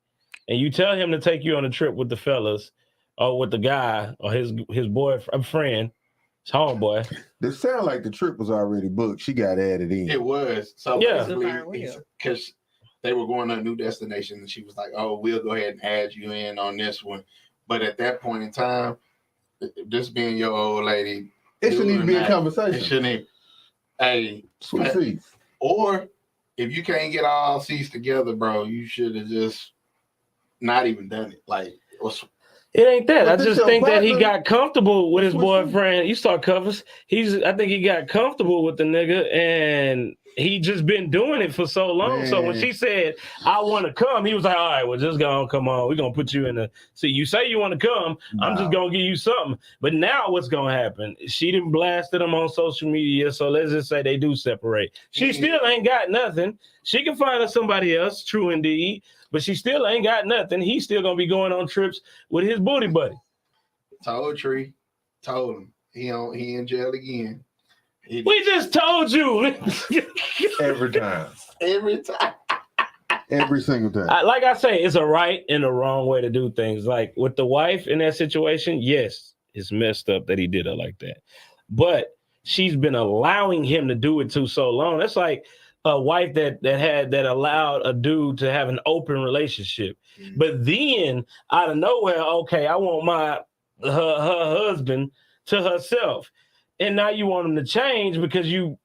And you tell him to take you on a trip with the fellas, or with the guy, or his boyfriend, his homeboy. It sounded like the trip was already booked. She got added in. It was. So yeah, because they were going to a new destination, and she was like, "Oh, we'll go ahead and add you in on this one." But at that point in time, this being your old lady, it shouldn't even be a conversation. It shouldn't even. Hey, sweet seats. Or if you can't get all seats together, bro, you should have just not even done it. Like, It ain't that. But I this just your think that he partner. got comfortable with his That's what boyfriend. You start covers. I think he got comfortable with the nigga, and he just been doing it for so long. So when Man. she said, "I want to come," he was like, "All right, well, just go on, come on. We're gonna put you in the. See, you say you want to come. I'm just gonna give you something. But now what's gonna happen? She done blasted him on social media. So let's just say they do separate. She still ain't got nothing. She can find her somebody else. True indeed. But she still ain't got nothing. He's still gonna be going on trips with his booty buddy. Told Tree, told him he in jail again. We just told you. Every time. Every time. Every single time. Like I say, it's a right and a wrong way to do things. Like with the wife in that situation, yes, it's messed up that he did her like that. But she's been allowing him to do it too so long. That's like a wife that allowed a dude to have an open relationship. Mm-hmm. But then out of nowhere, okay, I want her husband to herself. And now you want him to change because you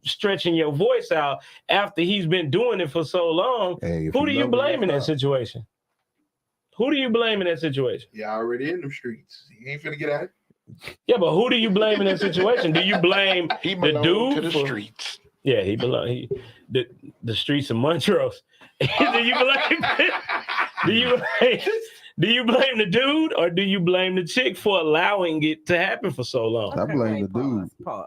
stretching your voice out after he's been doing it for so long. Hey, who do you blame in that situation? Who do you blame in that situation? Yeah, already in them streets. He ain't finna get out. Yeah, but who do you blame in that situation? Do you blame the dude to the for streets? Yeah, the streets of Montrose. Do you blame the dude or do you blame the chick for allowing it to happen for so long? I blame the dude. Pause.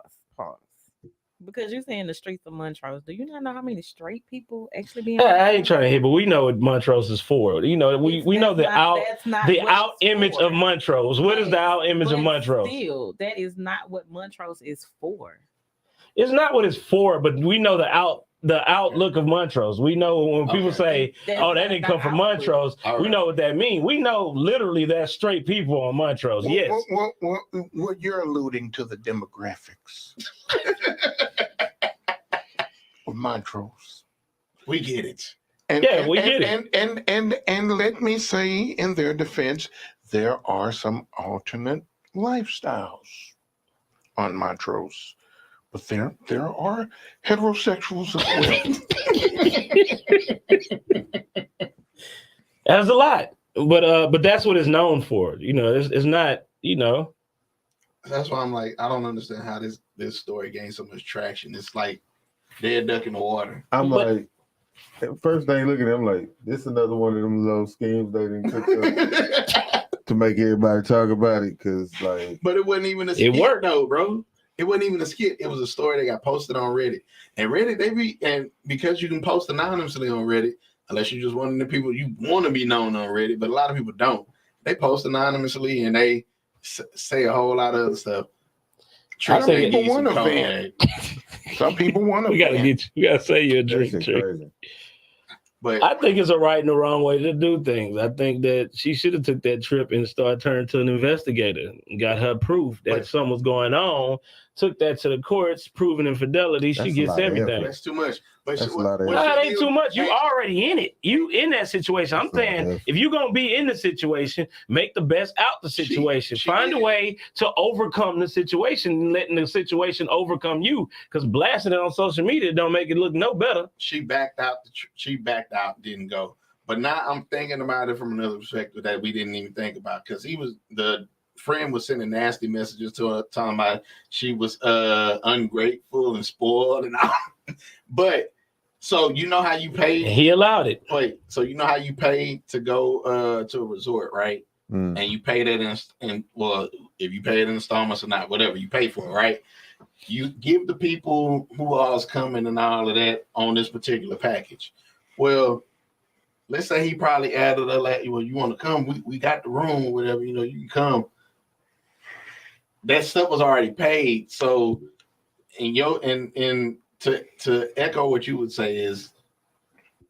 Because you're saying the streets of Montrose. Do you not know how many straight people actually being? I ain't trying to hit, but we know what Montrose is for. You know, we know the out image of Montrose. What is the out image of Montrose? Still, that is not what Montrose is for. It's not what it's for, but we know the outlook of Montrose. We know when people say, "Oh, that didn't come from Montrose," we know what that means. We know literally that straight people on Montrose. Yes. What you're alluding to the demographics of Montrose. We get it. We get it. And let me say, in their defense, there are some alternate lifestyles on Montrose. But there are heterosexuals as well. That's a lot, but that's what it's known for. You know, it's not. You know, that's why I'm like, I don't understand how this story gained so much traction. It's like dead duck in the water. I'm like, first thing looking at it, I'm like, this is another one of them little schemes they didn't cook up to make everybody talk about it. Cause like, but it wasn't even a skit though, bro. It wasn't even a skit. It was a story that got posted on Reddit. And Reddit, and because you can post anonymously on Reddit, unless you're just one of the people you want to be known on Reddit, but a lot of people don't. They post anonymously and they say a whole lot of other stuff. Some people want to vent. Some people want to. We gotta get you. We gotta say your drink. But I think it's a right and a wrong way to do things. I think that she should have took that trip and started turning to an investigator and got her proof that something was going on. Took that to the courts, proven infidelity. She gets everything. That's too much. But it ain't too much. You already in it. You in that situation. I'm saying if you're gonna be in the situation, make the best out the situation. Find a way to overcome the situation and letting the situation overcome you. Because blasting it on social media don't make it look no better. She backed out. She backed out. Didn't go. But now I'm thinking about it from another perspective that we didn't even think about. Because the friend was sending nasty messages to her, talking about she was ungrateful and spoiled and all. But so you know how you pay? He allowed it. Wait, so you know how you pay to go to a resort, right? And you pay that if you pay it in installments or not, whatever you pay for it, right? You give the people who are coming and all of that on this particular package. Well, let's say he probably added you want to come? We got the room or whatever. You know, you can come. That stuff was already paid. So, to echo what you would say is,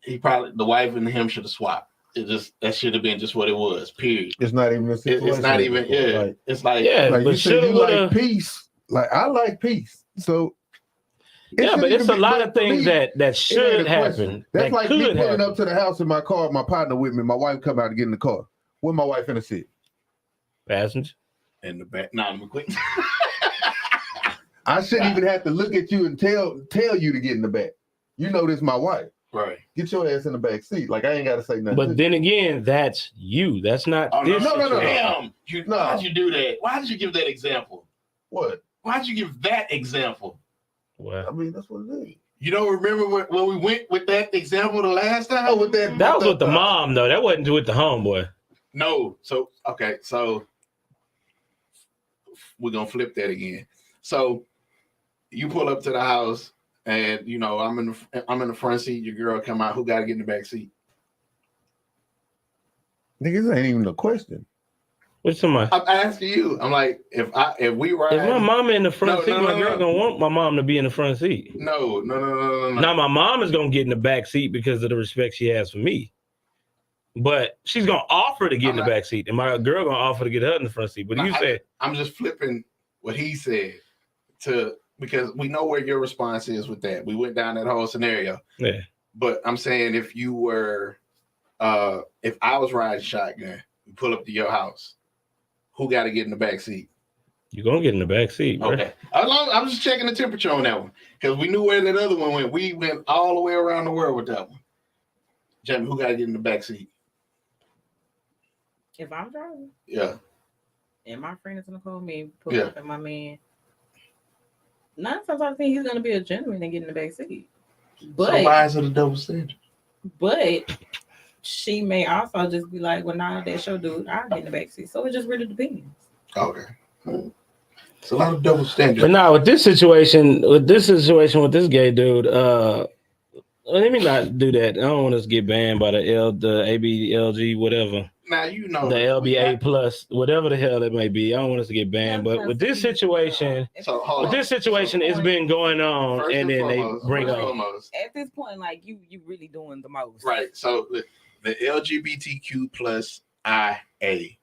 the wife and him should have swapped. That should have been just what it was. Period. It's not even a situation. It's not even. Yeah. Like, it's like like you said, you like peace. Like I like peace. So. But it's a lot of things that should happen. That's like me pulling up to the house in my car, my partner with me, my wife come out to get in the car. Where my wife in the seat? Passenger. In the back. Nah, I'm quick. I shouldn't even have to look at you and tell you to get in the back. You know this is my wife. Right. Get your ass in the back seat. Like I ain't got to say nothing. But then again, that's you. That's not this. No. Damn. Why'd you do that? Why did you give that example? What? Why'd you give that example? Well, I mean, that's what it is. You don't remember when we went with that example the last time? Oh, with that. That was with the mom, though. That wasn't with the homeboy. No. So, okay. So, we're going to flip that again. So, you pull up to the house and, you know, I'm in the front seat. Your girl come out. Who got to get in the back seat? Niggas ain't even a question. What's somebody? I'm asking you. I'm like, if we ride. If my mama in the front seat, my girl no. gonna want my mom to be in the front seat. No. Now my mom is gonna get in the back seat because of the respect she has for me. But she's gonna offer to get in the back seat, and my girl gonna offer to get her in the front seat. But you said I'm just flipping what he said because we know where your response is with that. We went down that whole scenario. Yeah. But I'm saying if you were, if I was riding shotgun, we pull up to your house. Who got to get in the back seat? You're gonna get in the back seat, bro. Okay. I'm just checking the temperature on that one because we knew where that other one went. We went all the way around the world with that one. Jamie, who got to get in the back seat? If I'm driving, Yeah. and my friend is gonna call me, pull Yeah. up at my man. 9 times out of 10, he's gonna be a gentleman and get in the back seat. But So why is it a double standard? But she may also just be like, well, nah, that's your dude. I'll get in the back seat. So it just really depends. Okay. It's a lot of double standards. But now with this situation with this gay dude, let me not do that. I don't want us to get banned by the ABLG, whatever. Now you know the LBA plus, whatever the hell it may be. I don't want us to get banned. But with this situation, it's been going on, and then they bring up. At this point, like you really doing the most. Right. So the LGBTQ plus IA.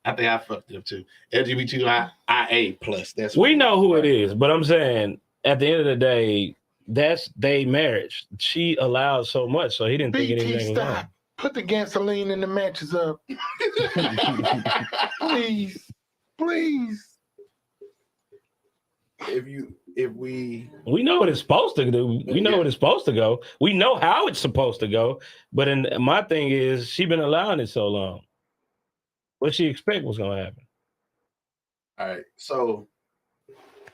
I think I fucked up too. LGBTQIA plus. We know who it is, but I'm saying at the end of the day, that's their marriage. She allowed so much, so he didn't think anything was wrong. Put the gasoline in the matches up. Please. We know what it's supposed to do. We know what it's supposed to go. We know how it's supposed to go. But my thing is, she been allowing it so long. What she expect was gonna happen? All right. So,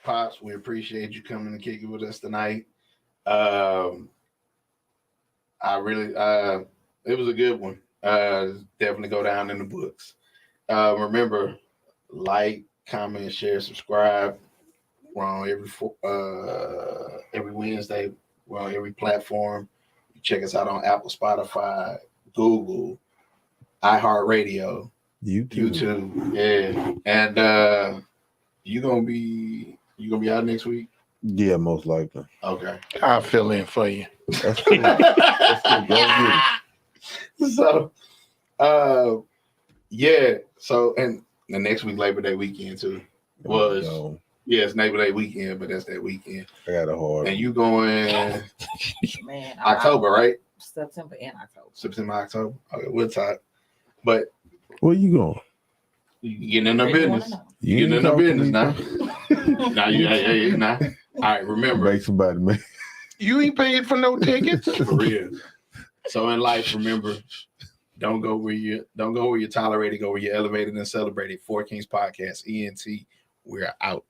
Pops, we appreciate you coming and kicking with us tonight. It was a good one. Definitely go down in the books. Remember, like, comment, share, subscribe. We're on every Wednesday. We're on every platform. You check us out on Apple, Spotify, Google, iHeartRadio, YouTube. Yeah. And you gonna be out next week? Yeah, most likely. Okay. I'll fill in for you. That's cool. That's cool. Go get it. So, yeah. So, and the next week, Labor Day weekend too. It's Labor Day weekend, but that's that weekend. I got a hard. And you going Man, October, right? September and October. September, October. Okay, we'll talk. But where you going? You getting in the business. You getting in the business now. Now you now. All right, remember. Make somebody man. You ain't paying for no tickets. For real. So in life, remember, don't go where you're tolerated, go where you're elevated and celebrated. Four Kings Podcast, ENT, we're out.